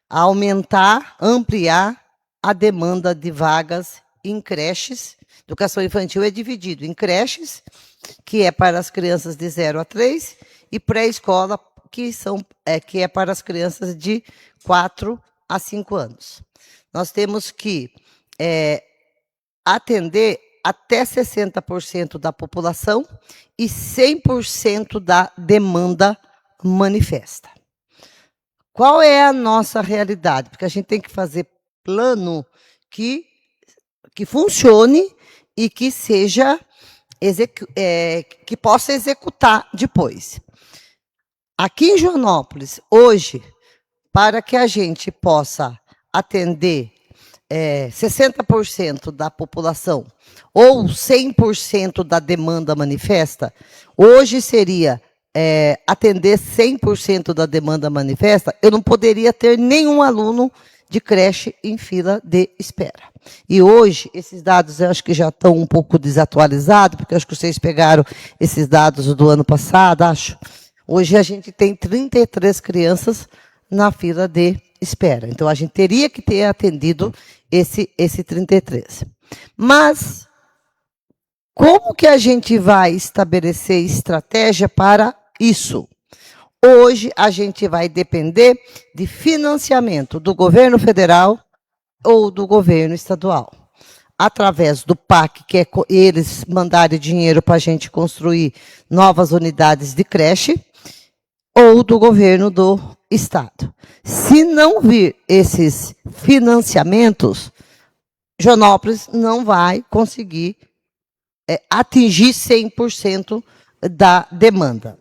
aumentar, ampliar a demanda de vagas em creches. Educação infantil é dividido em creches, que é para as crianças de 0 a 3, e pré-escola, que é para as crianças de 4 a 5 anos. Nós temos que atender até 60% da população e 100% da demanda manifesta. Qual é a nossa realidade? Porque a gente tem que fazer plano que funcione e que seja que possa executar depois. Aqui em Joanópolis, hoje, para que a gente possa atender 60% da população ou 100% da demanda manifesta, hoje seria atender 100% da demanda manifesta, eu não poderia ter nenhum aluno de creche em fila de espera. E hoje, esses dados eu acho que já estão um pouco desatualizados, porque eu acho que vocês pegaram esses dados do ano passado, acho. Hoje a gente tem 33 crianças na fila de espera. Então, a gente teria que ter atendido esse 33. Mas, como que a gente vai estabelecer estratégia para isso? Hoje, a gente vai depender de financiamento do governo federal ou do governo estadual. Através do PAC, que é eles mandarem dinheiro para a gente construir novas unidades de creche, ou do governo do estado. Se não vir esses financiamentos, Joanópolis não vai conseguir atingir 100% da demanda.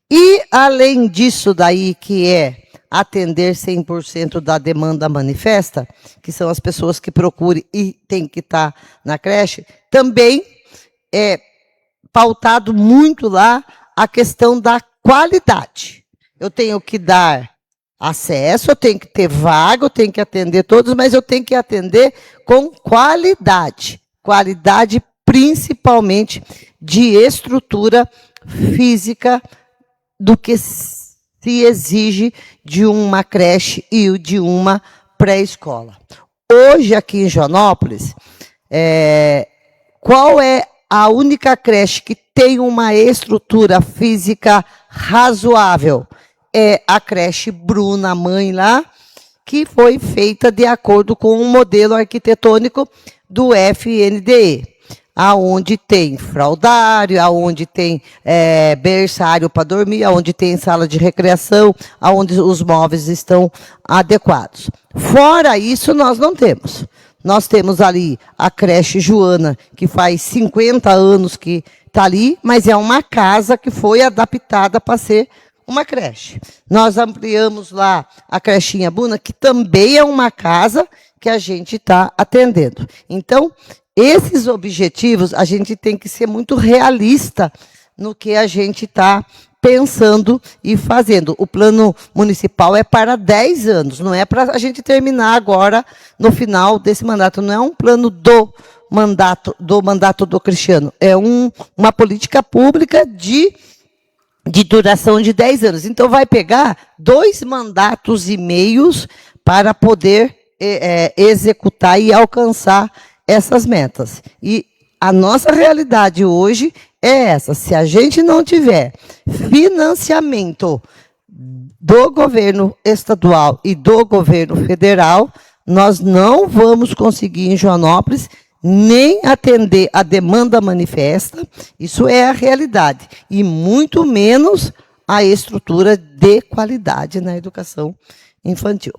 E, além disso daí, que é atender 100% da demanda manifesta, que são as pessoas que procuram e têm que estar na creche, também é pautado muito lá a questão da qualidade. Eu tenho que dar acesso, eu tenho que ter vaga, eu tenho que atender todos, mas eu tenho que atender com qualidade. Qualidade, principalmente, de estrutura física do que se exige de uma creche e de uma pré-escola. Hoje, aqui em Joanópolis, qual é a única creche que tem uma estrutura física razoável? É a creche Bruna Mãe lá, que foi feita de acordo com um modelo arquitetônico do FNDE. aonde tem fraldário, aonde tem berçário para dormir, aonde tem sala de recreação, aonde os móveis estão adequados. Fora isso, nós não temos. Nós temos ali a creche Joana, que faz 50 anos que está ali, mas é uma casa que foi adaptada para ser uma creche. Nós ampliamos lá a crechinha Buna, que também é uma casa que a gente está atendendo. Então, esses objetivos, a gente tem que ser muito realista no que a gente está pensando e fazendo. O plano municipal é para 10 anos, não é para a gente terminar agora, no final desse mandato. Não é um plano do mandato do Cristiano. É uma política pública de duração de 10 anos. Então, vai pegar 2 mandatos e meios para poder executar e alcançar essas metas. E a nossa realidade hoje é essa. Se a gente não tiver financiamento do governo estadual e do governo federal, nós não vamos conseguir em Joanópolis nem atender a demanda manifesta, isso é a realidade, e muito menos a estrutura de qualidade na educação infantil,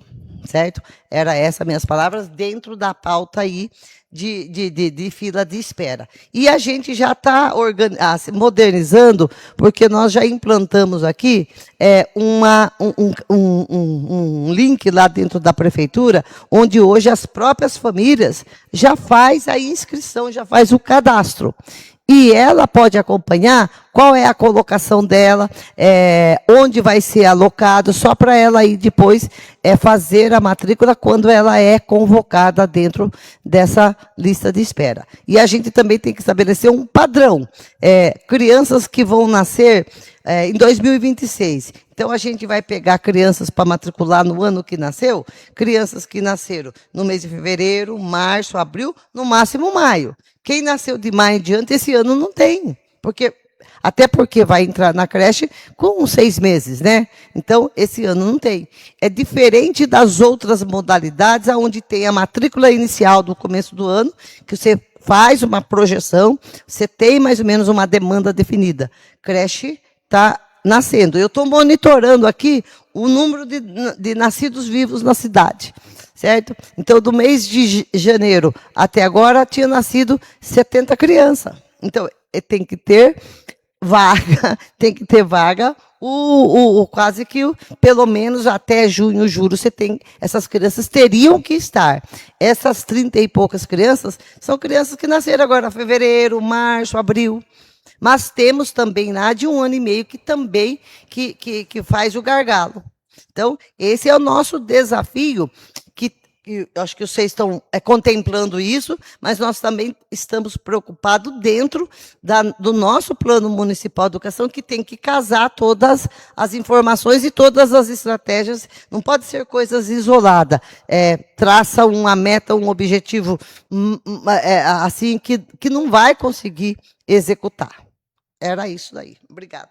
certo? Era essas minhas palavras dentro da pauta aí de fila de espera. E a gente já está modernizando, porque nós já implantamos aqui um link lá dentro da prefeitura, onde hoje as próprias famílias já faz a inscrição, já faz o cadastro. E ela pode acompanhar qual é a colocação dela, onde vai ser alocado, só para ela ir depois fazer a matrícula quando ela é convocada dentro dessa lista de espera. E a gente também tem que estabelecer um padrão. Crianças que vão nascer em 2026. Então, a gente vai pegar crianças para matricular no ano que nasceu, crianças que nasceram no mês de fevereiro, março, abril, no máximo maio. Quem nasceu de maio em diante, esse ano não tem. Até porque vai entrar na creche com 6 meses, né? Então, esse ano não tem. É diferente das outras modalidades, onde tem a matrícula inicial do começo do ano, que você faz uma projeção, você tem mais ou menos uma demanda definida. Creche está nascendo. Eu estou monitorando aqui o número de nascidos vivos na cidade, certo? Então, do mês de janeiro até agora, tinha nascido 70 crianças. Então, tem que ter vaga, quase que, pelo menos até junho, julho, essas crianças teriam que estar. Essas 30 e poucas crianças são crianças que nasceram agora em fevereiro, março, abril. Mas temos também lá de 1 ano e meio que também que faz o gargalo. Então, esse é o nosso desafio, que acho que vocês estão contemplando isso, mas nós também estamos preocupados dentro do nosso plano municipal de educação, que tem que casar todas as informações e todas as estratégias, não pode ser coisas isoladas. Traça uma meta, um objetivo assim que não vai conseguir executar. Era isso daí. Obrigada.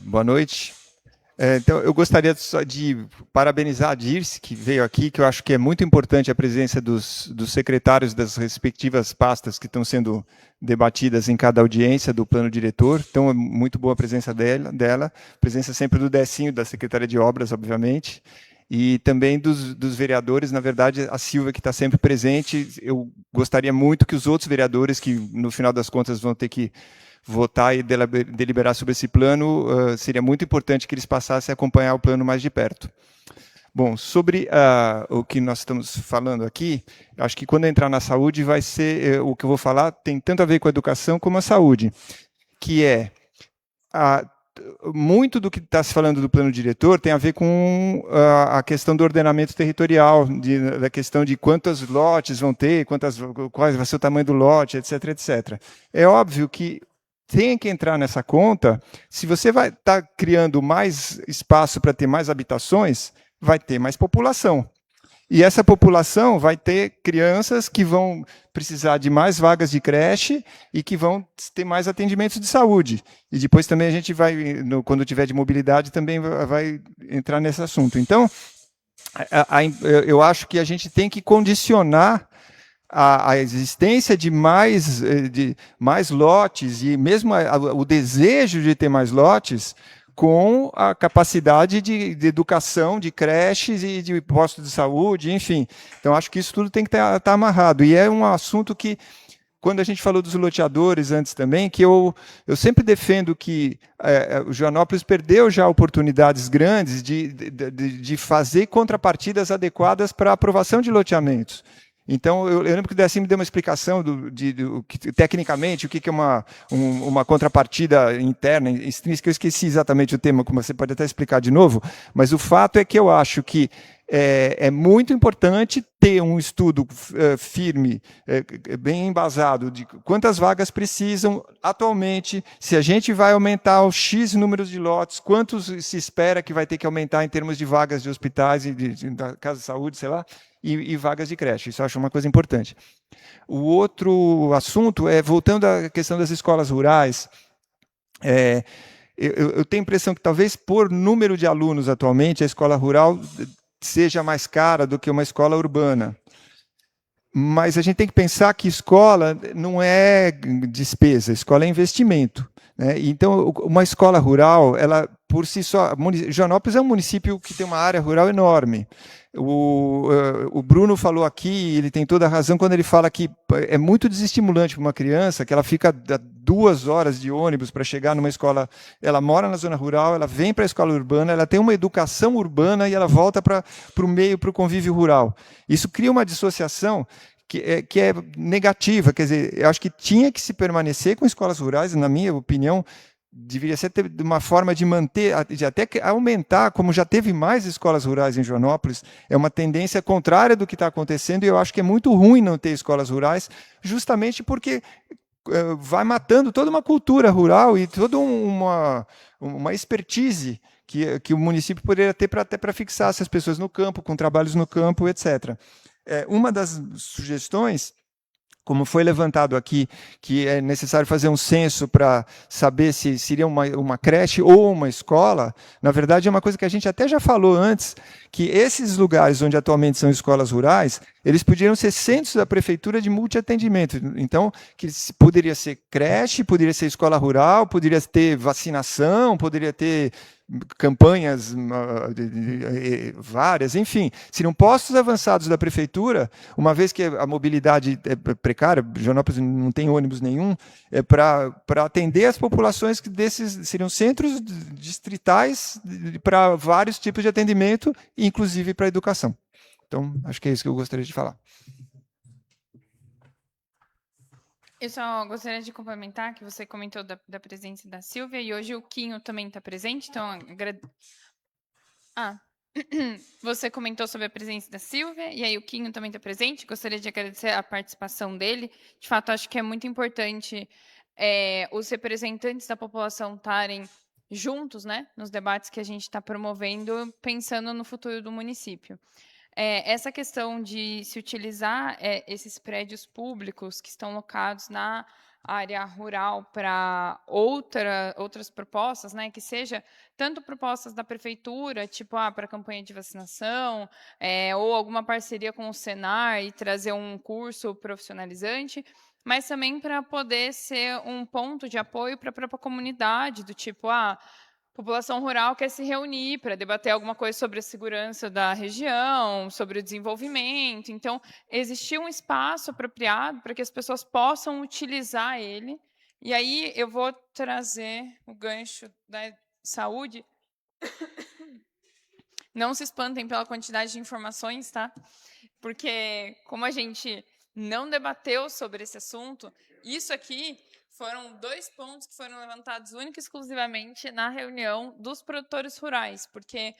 Boa noite. Então, eu gostaria só de parabenizar a Dirce, que veio aqui, que eu acho que é muito importante a presença dos secretários das respectivas pastas que estão sendo debatidas em cada audiência do plano diretor. Então, é muito boa a presença dela, presença sempre do Decinho, da Secretaria de Obras, obviamente, e também dos vereadores. Na verdade, a Silvia, que está sempre presente. Eu gostaria muito que os outros vereadores, que no final das contas vão ter que votar e deliberar sobre esse plano, seria muito importante que eles passassem a acompanhar o plano mais de perto. Bom, sobre o que nós estamos falando aqui, acho que quando entrar na saúde vai ser, o que eu vou falar tem tanto a ver com a educação como a saúde, que é, muito do que está se falando do plano diretor tem a ver com a questão do ordenamento territorial, da questão de quantos lotes vão ter, qual vai ser o tamanho do lote, etc, etc. É óbvio que tem que entrar nessa conta. Se você vai estar criando mais espaço para ter mais habitações, vai ter mais população. E essa população vai ter crianças que vão precisar de mais vagas de creche e que vão ter mais atendimentos de saúde. E depois também a gente vai, quando tiver de mobilidade, também vai entrar nesse assunto. Então, eu acho que a gente tem que condicionar a existência de mais lotes e mesmo o desejo de ter mais lotes com a capacidade de educação, de creches e de postos de saúde, enfim. Então, acho que isso tudo tem que estar amarrado. E é um assunto que, quando a gente falou dos loteadores antes também, que eu sempre defendo que o Joanópolis perdeu já oportunidades grandes de fazer contrapartidas adequadas para a aprovação de loteamentos. Então, eu lembro que o Décio me deu uma explicação tecnicamente, o que é uma contrapartida interna, extrínseca. Eu esqueci exatamente o tema, como você pode até explicar de novo, mas o fato é que eu acho que é muito importante ter um estudo firme, bem embasado, de quantas vagas precisam atualmente, se a gente vai aumentar o X números de lotes, quantos se espera que vai ter que aumentar em termos de vagas de hospitais e da casa de saúde, sei lá, e vagas de creche. Isso eu acho uma coisa importante. O outro assunto é, voltando à questão das escolas rurais, eu tenho a impressão que talvez por número de alunos atualmente, a escola rural seja mais cara do que uma escola urbana. Mas a gente tem que pensar que escola não é despesa, escola é investimento, né? Então, uma escola rural, ela por si só, Joanópolis é um município que tem uma área rural enorme. O Bruno falou aqui, ele tem toda a razão quando ele fala que é muito desestimulante para uma criança, que ela fica 2 horas de ônibus para chegar numa escola, ela mora na zona rural, ela vem para a escola urbana, ela tem uma educação urbana e ela volta para o meio, para o convívio rural. Isso cria uma dissociação que é negativa, quer dizer, eu acho que tinha que se permanecer com escolas rurais, na minha opinião, deveria ser uma forma de manter, de até aumentar, como já teve mais escolas rurais em Joanópolis, é uma tendência contrária do que está acontecendo, e eu acho que é muito ruim não ter escolas rurais, justamente porque vai matando toda uma cultura rural e toda uma expertise que o município poderia ter até para fixar essas pessoas no campo, com trabalhos no campo, etc. Uma das sugestões, como foi levantado aqui, que é necessário fazer um censo para saber se seria uma creche ou uma escola, na verdade é uma coisa que a gente até já falou antes, que esses lugares onde atualmente são escolas rurais, eles poderiam ser centros da prefeitura de multiatendimento. Então, que poderia ser creche, poderia ser escola rural, poderia ter vacinação, poderia ter campanhas várias, enfim, seriam postos avançados da prefeitura, uma vez que a mobilidade é precária, Joanópolis não tem ônibus nenhum, para atender as populações que desses seriam centros distritais para vários tipos de atendimento, inclusive para a educação. Então, acho que é isso que eu gostaria de falar.
Eu só gostaria de complementar que você comentou da presença da Silvia, e hoje o Quinho também está presente, então... Você comentou sobre a presença da Silvia, e aí o Quinho também está presente, gostaria de agradecer a participação dele. De fato, acho que é muito importante os representantes da população estarem juntos, né, nos debates que a gente está promovendo, pensando no futuro do município. Essa questão de se utilizar esses prédios públicos que estão locados na área rural para outras propostas, né, que seja tanto propostas da prefeitura, tipo para campanha de vacinação, ou alguma parceria com o Senar e trazer um curso profissionalizante, mas também para poder ser um ponto de apoio para a própria comunidade, do tipo, população rural quer se reunir para debater alguma coisa sobre a segurança da região, sobre o desenvolvimento. Então, existir um espaço apropriado para que as pessoas possam utilizar ele. E aí eu vou trazer o gancho da saúde. Não se espantem pela quantidade de informações, tá? Porque, como a gente não debateu sobre esse assunto, isso aqui... foram 2 pontos que foram levantados única e exclusivamente na reunião dos produtores rurais, porque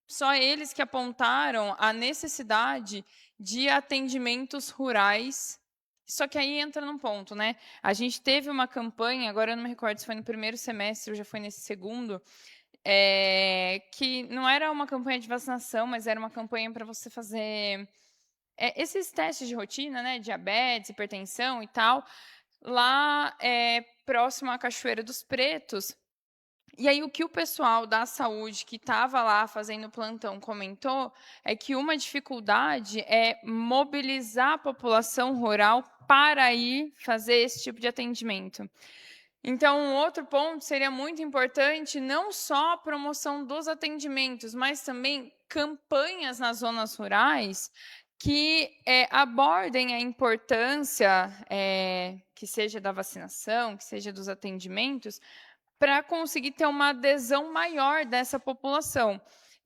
só eles que apontaram a necessidade de atendimentos rurais Só que aí entra num ponto, né? A gente teve uma campanha, agora eu não me recordo se foi no primeiro semestre ou já foi nesse segundo, que não era uma campanha de vacinação, mas era uma campanha para você fazer esses testes de rotina, né? Diabetes, hipertensão e tal, lá próximo à Cachoeira dos Pretos. E aí, o que o pessoal da saúde que estava lá fazendo plantão comentou é que uma dificuldade é mobilizar a população rural para ir fazer esse tipo de atendimento. Então, um outro ponto seria muito importante, não só a promoção dos atendimentos, mas também campanhas nas zonas rurais que abordem a importância, que seja da vacinação, que seja dos atendimentos, para conseguir ter uma adesão maior dessa população.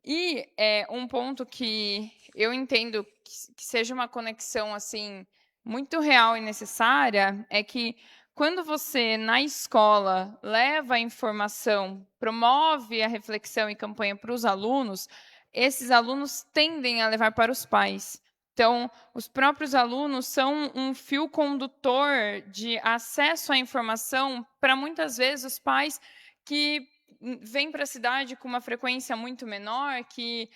E um ponto que eu entendo que seja uma conexão assim muito real e necessária é que quando você, na escola, leva a informação, promove a reflexão e campanha para os alunos, esses alunos tendem a levar para os pais. Então, os próprios alunos são um fio condutor de acesso à informação para, muitas vezes, os pais que vêm para a cidade com uma frequência muito menor, que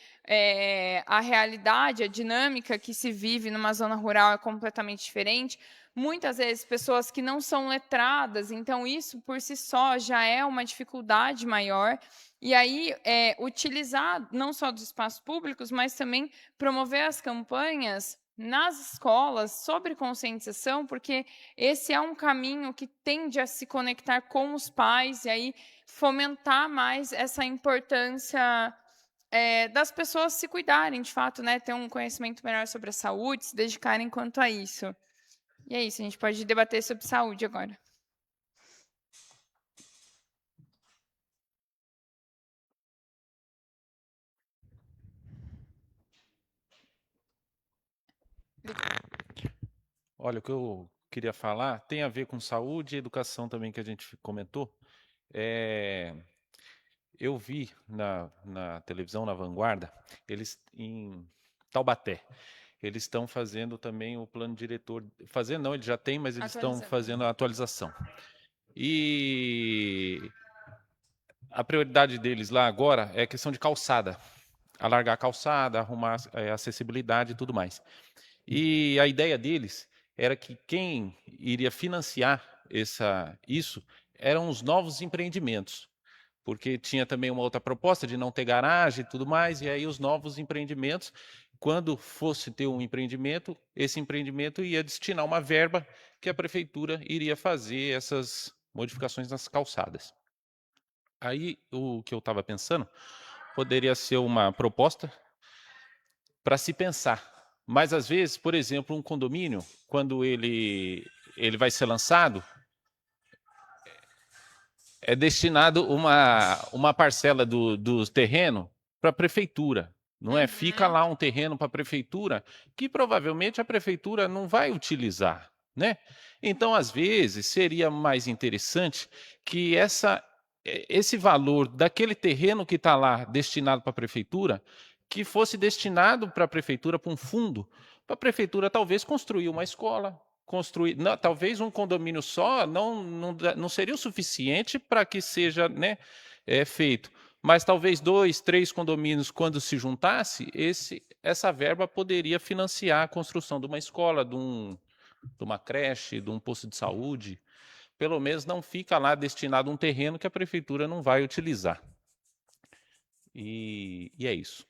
a realidade, a dinâmica que se vive numa zona rural é completamente diferente. Muitas vezes, pessoas que não são letradas, então isso, por si só, já é uma dificuldade maior. E aí, utilizar não só dos espaços públicos, mas também promover as campanhas nas escolas sobre conscientização, porque esse é um caminho que tende a se conectar com os pais e aí fomentar mais essa importância das pessoas se cuidarem, de fato, né, ter um conhecimento melhor sobre a saúde, se dedicarem quanto a isso. E é isso, a gente pode debater sobre saúde agora.
Olha, o que eu queria falar tem a ver com saúde e educação também, que a gente comentou. Eu vi na televisão, na Vanguarda, eles em Taubaté, eles estão fazendo também o plano diretor. Fazendo não, eles já têm, mas eles estão fazendo a atualização. E a prioridade deles lá agora é a questão de calçada. Alargar a calçada, arrumar acessibilidade e tudo mais. E a ideia deles era que quem iria financiar isso eram os novos empreendimentos, porque tinha também uma outra proposta de não ter garagem e tudo mais, e aí os novos empreendimentos, quando fosse ter um empreendimento, esse empreendimento ia destinar uma verba que a prefeitura iria fazer essas modificações nas calçadas. Aí, o que eu estava pensando, poderia ser uma proposta para se pensar. Mas, às vezes, por exemplo, um condomínio, quando ele vai ser lançado, é destinado uma parcela do terreno para a prefeitura. Não é? Fica lá um terreno para a prefeitura que provavelmente a prefeitura não vai utilizar, né? Então, às vezes, seria mais interessante que esse valor daquele terreno que está lá destinado para a prefeitura, que fosse destinado para a prefeitura, para um fundo, para a prefeitura talvez construir uma escola, talvez um condomínio só não seria o suficiente para que seja, né, feito. Mas talvez 2, 3 condomínios, quando se juntasse, essa verba poderia financiar a construção de uma escola, de uma creche, de um posto de saúde. Pelo menos não fica lá destinado um terreno que a prefeitura não vai utilizar. E é isso.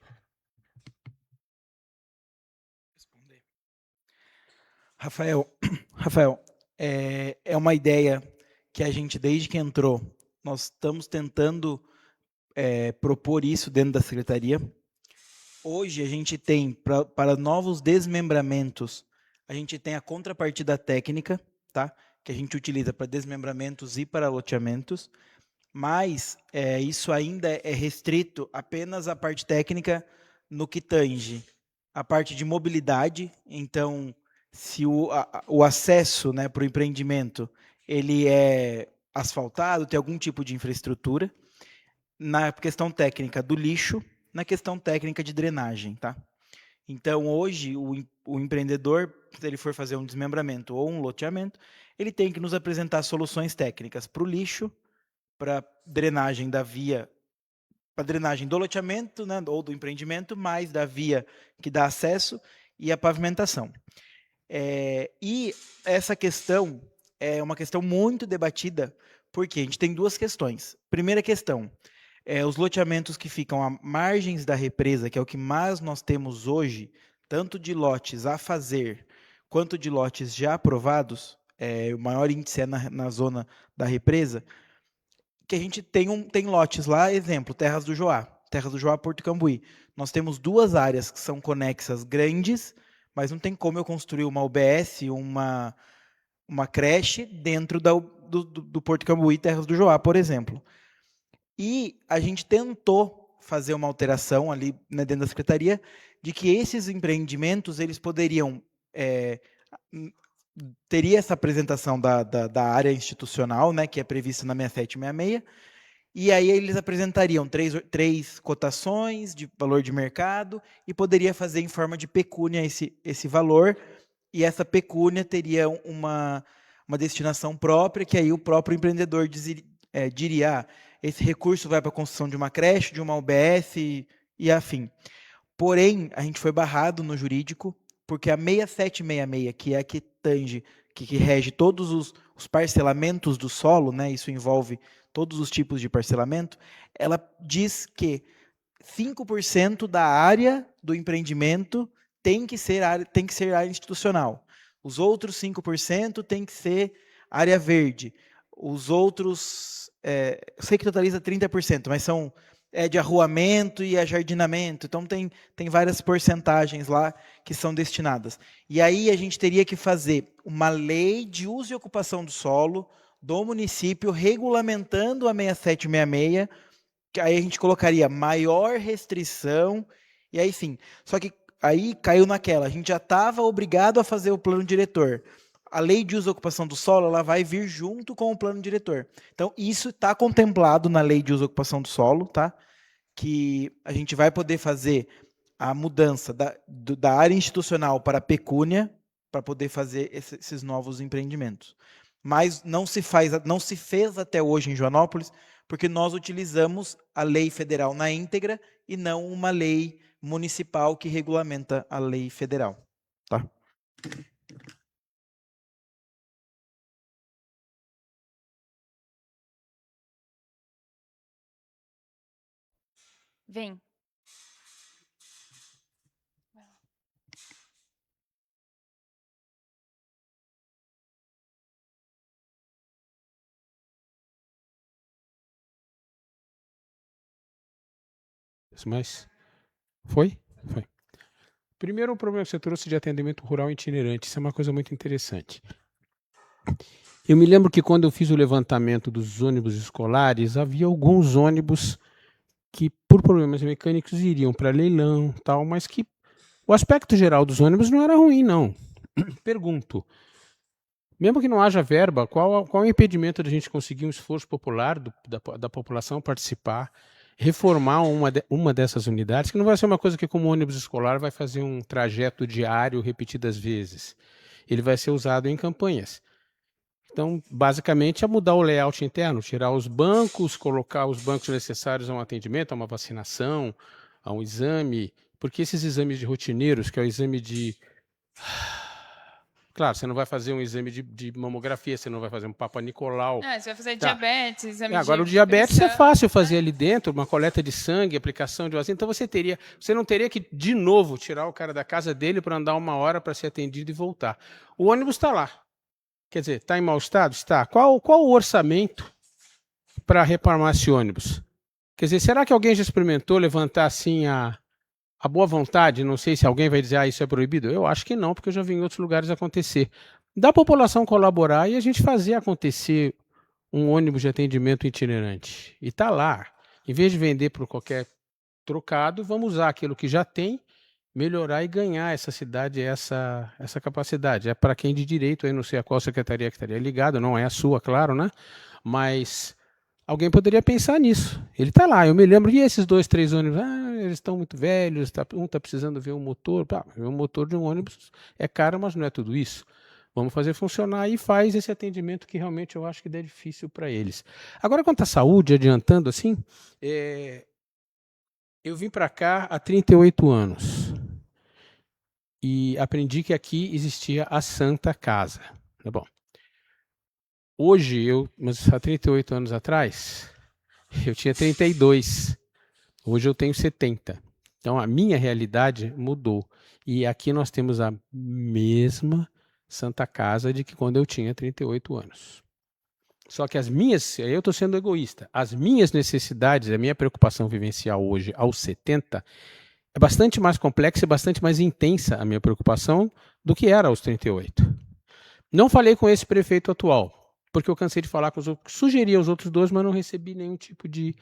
Rafael, é uma ideia que a gente, desde que entrou, nós estamos tentando propor isso dentro da secretaria. Hoje a gente tem, para novos desmembramentos, a gente tem a contrapartida técnica, tá? Que a gente utiliza para desmembramentos e para loteamentos, mas isso ainda é restrito apenas à parte técnica no que tange a parte de mobilidade. Então, se o acesso, né, para o empreendimento ele é asfaltado, tem algum tipo de infraestrutura, na questão técnica do lixo, na questão técnica de drenagem, tá? Então, hoje, o empreendedor, se ele for fazer um desmembramento ou um loteamento, ele tem que nos apresentar soluções técnicas para o lixo, para drenagem da via, para drenagem do loteamento, né, ou do empreendimento, mais da via que dá acesso e a pavimentação. E essa questão é uma questão muito debatida, porque a gente tem duas questões. Primeira questão, os loteamentos que ficam à margens da represa, que é o que mais nós temos hoje, tanto de lotes a fazer, quanto de lotes já aprovados, o maior índice é na zona da represa, que a gente tem lotes lá, exemplo, Terras do Joá, Porto Cambuí. Nós temos duas áreas que são conexas grandes, mas não tem como eu construir uma UBS, uma creche dentro do Porto Cambuí, Terras do Joá, por exemplo. E a gente tentou fazer uma alteração ali, né, dentro da secretaria, de que esses empreendimentos eles poderiam teria essa apresentação da área institucional, né, que é prevista na 6766, e aí eles apresentariam três cotações de valor de mercado e poderia fazer em forma de pecúnia esse valor, e essa pecúnia teria uma destinação própria, que aí o próprio empreendedor diria, esse recurso vai para a construção de uma creche, de uma UBS e afim. Porém, a gente foi barrado no jurídico, porque a 6766, que é a que tange, que rege todos os parcelamentos do solo, né, isso envolve todos os tipos de parcelamento, ela diz que 5% da área do empreendimento tem que ser área institucional. Os outros 5% tem que ser área verde. Os outros, eu sei que totaliza 30%, mas são de arruamento e ajardinamento. Então, tem várias porcentagens lá que são destinadas. E aí a gente teria que fazer uma lei de uso e ocupação do solo do município regulamentando a 6766, que aí a gente colocaria maior restrição, e aí sim. Só que aí caiu naquela, a gente já estava obrigado a fazer o plano diretor. A lei de uso e ocupação do solo ela vai vir junto com o plano diretor. Então, isso está contemplado na lei de uso e ocupação do solo, tá? Que a gente vai poder fazer a mudança da área institucional para a pecúnia, para poder fazer esses novos empreendimentos. Mas não se fez até hoje em Joanópolis, porque nós utilizamos a lei federal na íntegra e não uma lei municipal que regulamenta a lei federal. Tá?
Vem.
Mas foi? Foi. Primeiro, o problema que você trouxe de atendimento rural itinerante. Isso é uma coisa muito interessante. Eu me lembro que quando eu fiz o levantamento dos ônibus escolares, havia alguns ônibus que, por problemas mecânicos, iriam para leilão, tal, mas que o aspecto geral dos ônibus não era ruim, não. Pergunto, mesmo que não haja verba, qual é o impedimento de a gente conseguir um esforço popular da população participar, reformar uma dessas unidades, que não vai ser uma coisa que, como ônibus escolar, vai fazer um trajeto diário repetidas vezes. Ele vai ser usado em campanhas. Então, basicamente, é mudar o layout interno, tirar os bancos, colocar os bancos necessários a um atendimento, a uma vacinação, a um exame, porque esses exames de rotineiros, que é o exame de... Claro, você não vai fazer um exame de mamografia, você não vai fazer um Papa Nicolau.
Você vai fazer diabetes, exame
agora,
de
o diabetes
pressão.
é fácil fazer ali dentro, uma coleta de sangue, aplicação de vacina. Então, você não teria que, de novo, tirar o cara da casa dele para andar 1 hora para ser atendido e voltar. O ônibus está lá. Quer dizer, está em mau estado? Está. Qual o orçamento para reformar esse ônibus? Quer dizer, será que alguém já experimentou levantar assim a boa vontade? Não sei se alguém vai dizer, isso é proibido. Eu acho que não, porque eu já vi em outros lugares acontecer. Da população colaborar e a gente fazer acontecer um ônibus de atendimento itinerante. E está lá. Em vez de vender por qualquer trocado, vamos usar aquilo que já tem, melhorar e ganhar essa cidade, essa capacidade. É para quem de direito, aí não sei a qual secretaria que estaria ligado, não é a sua, claro, né? Mas Alguém poderia pensar nisso. Ele está lá, eu me lembro, e esses 2, 3 ônibus? Eles estão muito velhos, um está precisando ver um motor. O motor de um ônibus é caro, mas não é tudo isso. Vamos fazer funcionar e faz esse atendimento que realmente eu acho que é difícil para eles. Agora, quanto à saúde, adiantando assim, eu vim para cá há 38 anos e aprendi que aqui existia a Santa Casa. Tá bom. Hoje, mas há 38 anos atrás, eu tinha 32. Hoje eu tenho 70. Então, a minha realidade mudou. E aqui nós temos a mesma Santa Casa de que quando eu tinha 38 anos. Só que eu estou sendo egoísta, as minhas necessidades, a minha preocupação vivencial hoje, aos 70, é bastante mais complexa e bastante mais intensa a minha preocupação do que era aos 38. Não falei com esse prefeito atual, porque eu cansei de falar com os outros, sugeri aos outros 2, mas não recebi nenhum tipo de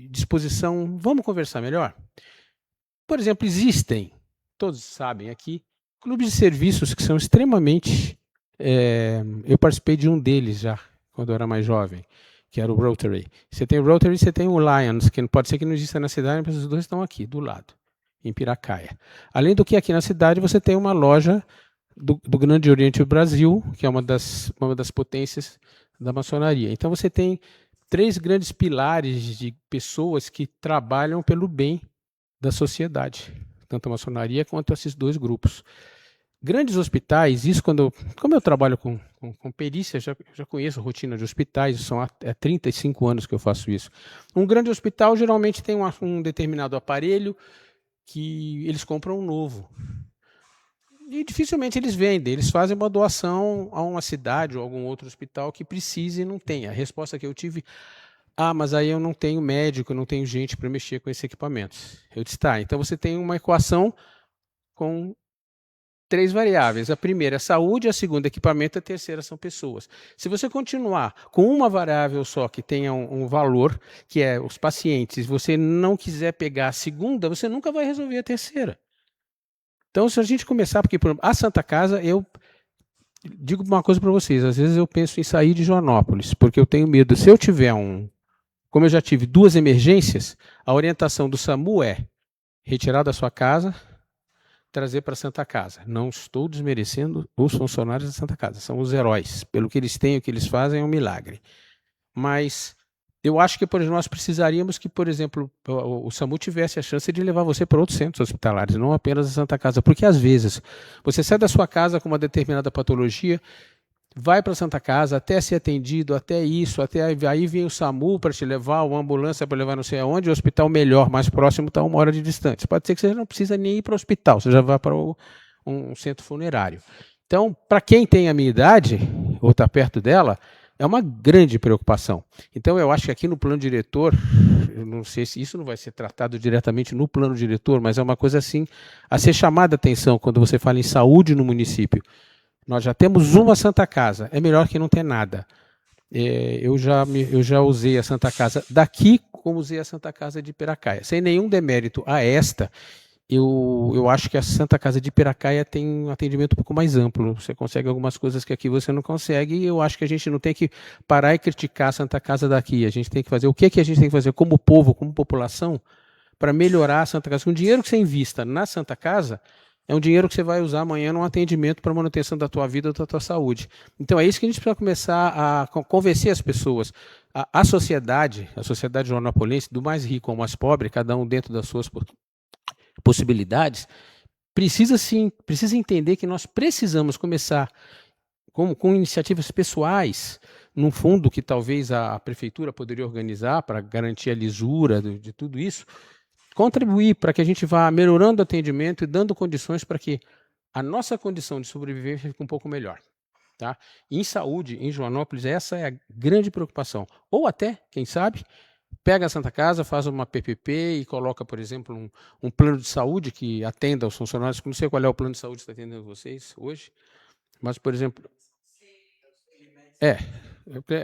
disposição. Vamos conversar melhor? Por exemplo, existem, todos sabem aqui, clubes de serviços que são extremamente... eu participei de um deles já, quando eu era mais jovem, que era o Rotary. Você tem o Rotary e você tem o Lions, que pode ser que não exista na cidade, mas os 2 estão aqui, do lado, em Piracaia. Além do que aqui na cidade você tem uma loja do Grande Oriente do Brasil, que é uma das potências da maçonaria. Então você tem 3 grandes pilares de pessoas que trabalham pelo bem da sociedade, tanto a maçonaria quanto esses 2 grupos. Grandes hospitais, isso como eu trabalho com perícia, já conheço a rotina de hospitais, são há 35 anos que eu faço isso. Um grande hospital geralmente tem um determinado aparelho que eles compram um novo. E dificilmente eles vendem, eles fazem uma doação a uma cidade ou algum outro hospital que precise e não tenha. A resposta que eu tive, mas aí eu não tenho médico, eu não tenho gente para mexer com esses equipamentos. Eu disse, tá, então você tem uma equação com 3 variáveis. A primeira é saúde, a segunda é equipamento, a terceira são pessoas. Se você continuar com uma variável só que tenha um valor, que é os pacientes, se você não quiser pegar a segunda, você nunca vai resolver a terceira. Então, se a gente começar, porque a Santa Casa, eu digo uma coisa para vocês, às vezes eu penso em sair de Joanópolis, porque eu tenho medo, se eu tiver como eu já tive 2 emergências, a orientação do SAMU é retirar da sua casa, trazer para a Santa Casa. Não estou desmerecendo os funcionários da Santa Casa, são os heróis. Pelo que eles têm, o que eles fazem é um milagre. Mas eu acho que nós precisaríamos que, por exemplo, o SAMU tivesse a chance de levar você para outros centros hospitalares, não apenas a Santa Casa. Porque, às vezes, você sai da sua casa com uma determinada patologia, vai para a Santa Casa até ser atendido, até isso, até aí vem o SAMU para te levar, uma ambulância para levar não sei aonde, o hospital melhor, mais próximo, está 1 hora de distância. Pode ser que você não precisa nem ir para o hospital, você já vai para um centro funerário. Então, para quem tem a minha idade, ou está perto dela, é uma grande preocupação. Então, eu acho que aqui no plano diretor, eu não sei se isso não vai ser tratado diretamente no plano diretor, mas é uma coisa assim, a ser chamada a atenção quando você fala em saúde no município. Nós já temos uma Santa Casa, é melhor que não ter nada. Eu já usei a Santa Casa daqui, como usei a Santa Casa de Piracaia. Sem nenhum demérito a esta, eu acho que a Santa Casa de Piracaia tem um atendimento um pouco mais amplo. Você consegue algumas coisas que aqui você não consegue, e eu acho que a gente não tem que parar e criticar a Santa Casa daqui. A gente tem que fazer o que a gente tem que fazer como povo, como população, para melhorar a Santa Casa. Com o dinheiro que você invista na Santa Casa, é um dinheiro que você vai usar amanhã num atendimento para manutenção da tua vida ou da tua saúde. Então é isso que a gente precisa começar a convencer as pessoas. A sociedade joanopolense, do mais rico ao mais pobre, cada um dentro das suas possibilidades, precisa entender que nós precisamos começar com iniciativas pessoais, num fundo que talvez a prefeitura poderia organizar para garantir a lisura de tudo isso, contribuir para que a gente vá melhorando o atendimento e dando condições para que a nossa condição de sobrevivência fique um pouco melhor. Tá? Em saúde, em Joanópolis, essa é a grande preocupação. Ou até, quem sabe, pega a Santa Casa, faz uma PPP e coloca, por exemplo, um plano de saúde que atenda aos funcionários. Não sei qual é o plano de saúde que está atendendo vocês hoje, mas, por exemplo...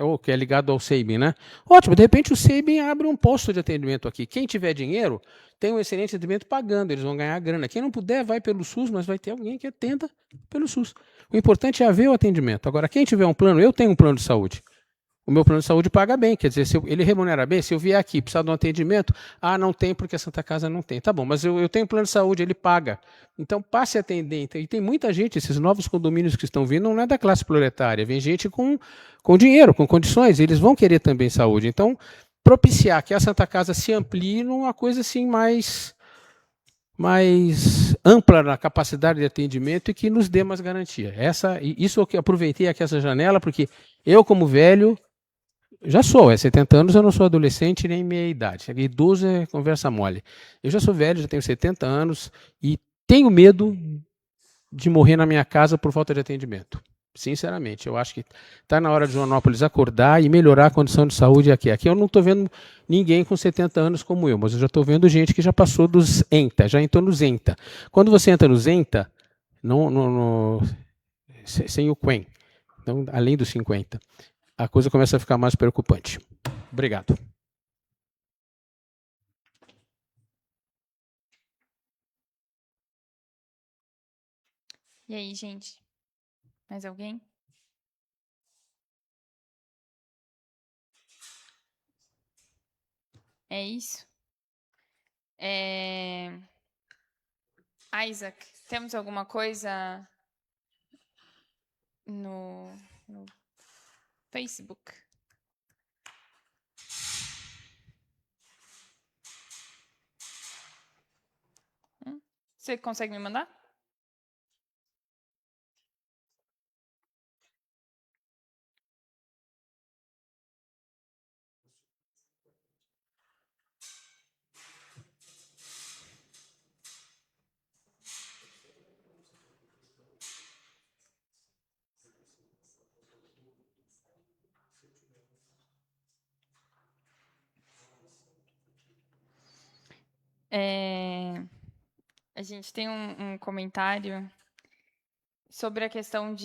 ou que é ligado ao SEIBM, né? Ótimo, de repente o SEIBM abre um posto de atendimento aqui. Quem tiver dinheiro, tem um excelente atendimento pagando, eles vão ganhar grana. Quem não puder, vai pelo SUS, mas vai ter alguém que atenda pelo SUS. O importante é haver o atendimento. Agora, quem tiver um plano, eu tenho um plano de saúde. o meu plano de saúde paga bem. Quer dizer, se ele remunera bem, se eu vier aqui precisar de um atendimento, não tem porque a Santa Casa não tem. Tá bom, mas eu tenho plano de saúde, ele paga. Então, passe a atender. E tem muita gente, esses novos condomínios que estão vindo, não é da classe proletária, vem gente com dinheiro, com condições, eles vão querer também saúde. Então, propiciar que a Santa Casa se amplie numa coisa assim mais ampla na capacidade de atendimento e que nos dê mais garantia. Isso eu aproveitei aqui essa janela, porque eu, como velho, já sou, 70 anos, eu não sou adolescente nem meia idade. Idoso é conversa mole. Eu já sou velho, já tenho 70 anos e tenho medo de morrer na minha casa por falta de atendimento. Sinceramente, eu acho que está na hora de Joanópolis acordar e melhorar a condição de saúde aqui. Aqui eu não estou vendo ninguém com 70 anos como eu, mas eu já estou vendo gente que já passou dos ENTA, já entrou nos ENTA. Quando você entra nos ENTA, sem o QUEM, então, além dos 50, a coisa começa a ficar mais preocupante. Obrigado.
E aí, gente? Mais alguém? É isso? Isaac, temos alguma coisa no Facebook? Você consegue me mandar? A gente tem um comentário sobre a questão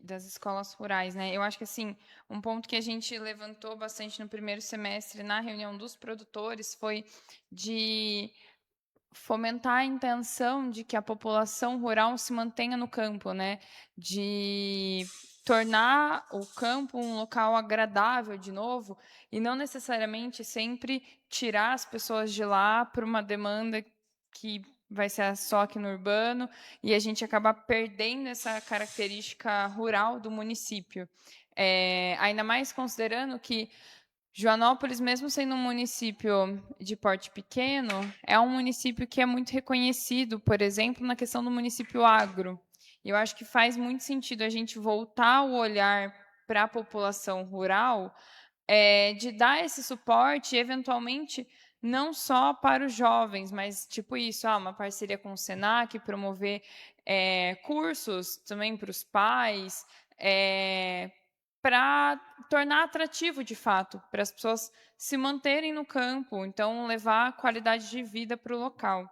das escolas rurais, né? Eu acho que, assim, um ponto que a gente levantou bastante no primeiro semestre, na reunião dos produtores, foi de fomentar a intenção de que a população rural se mantenha no campo, né? De tornar o campo um local agradável de novo e não necessariamente sempre tirar as pessoas de lá por uma demanda que vai ser só aqui no urbano e a gente acaba perdendo essa característica rural do município. Ainda mais considerando que Joanópolis, mesmo sendo um município de porte pequeno, é um município que é muito reconhecido, por exemplo, na questão do município agro. Eu acho que faz muito sentido a gente voltar o olhar para a população rural, de dar esse suporte, eventualmente, não só para os jovens, mas tipo isso, uma parceria com o Senac, promover cursos também para os pais, para tornar atrativo, de fato, para as pessoas se manterem no campo, então levar qualidade de vida para o local.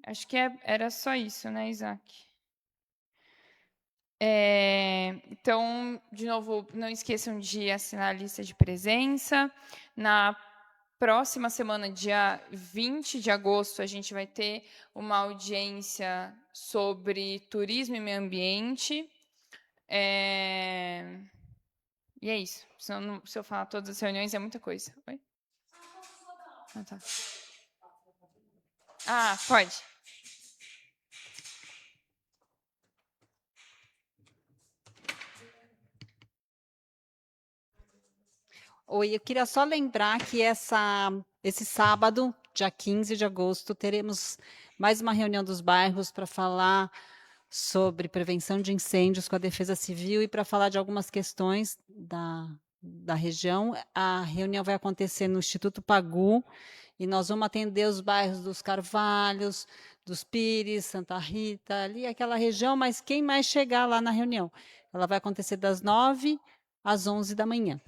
Acho que era só isso, né, Isaac? Então, de novo, não esqueçam de assinar a lista de presença. Na próxima semana, dia 20 de agosto, a gente vai ter uma audiência sobre turismo e meio ambiente. E é isso. Se eu falar todas as reuniões, é muita coisa. Oi? Tá. Pode.
Oi, eu queria só lembrar que esse sábado, dia 15 de agosto, teremos mais uma reunião dos bairros para falar sobre prevenção de incêndios com a Defesa Civil e para falar de algumas questões da região. A reunião vai acontecer no Instituto Pagu e nós vamos atender os bairros dos Carvalhos, dos Pires, Santa Rita, ali aquela região, mas quem mais chegar lá na reunião? Ela vai acontecer das 9 às 11 da manhã.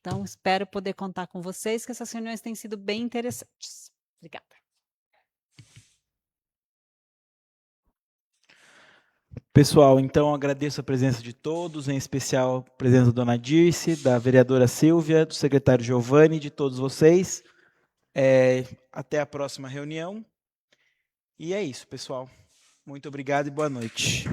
Então, espero poder contar com vocês, que essas reuniões têm sido bem interessantes. Obrigada.
Pessoal, então agradeço a presença de todos, em especial a presença da dona Dirce, da vereadora Silvia, do secretário Giovanni, de todos vocês. Até a próxima reunião. E é isso, pessoal. Muito obrigado e boa noite.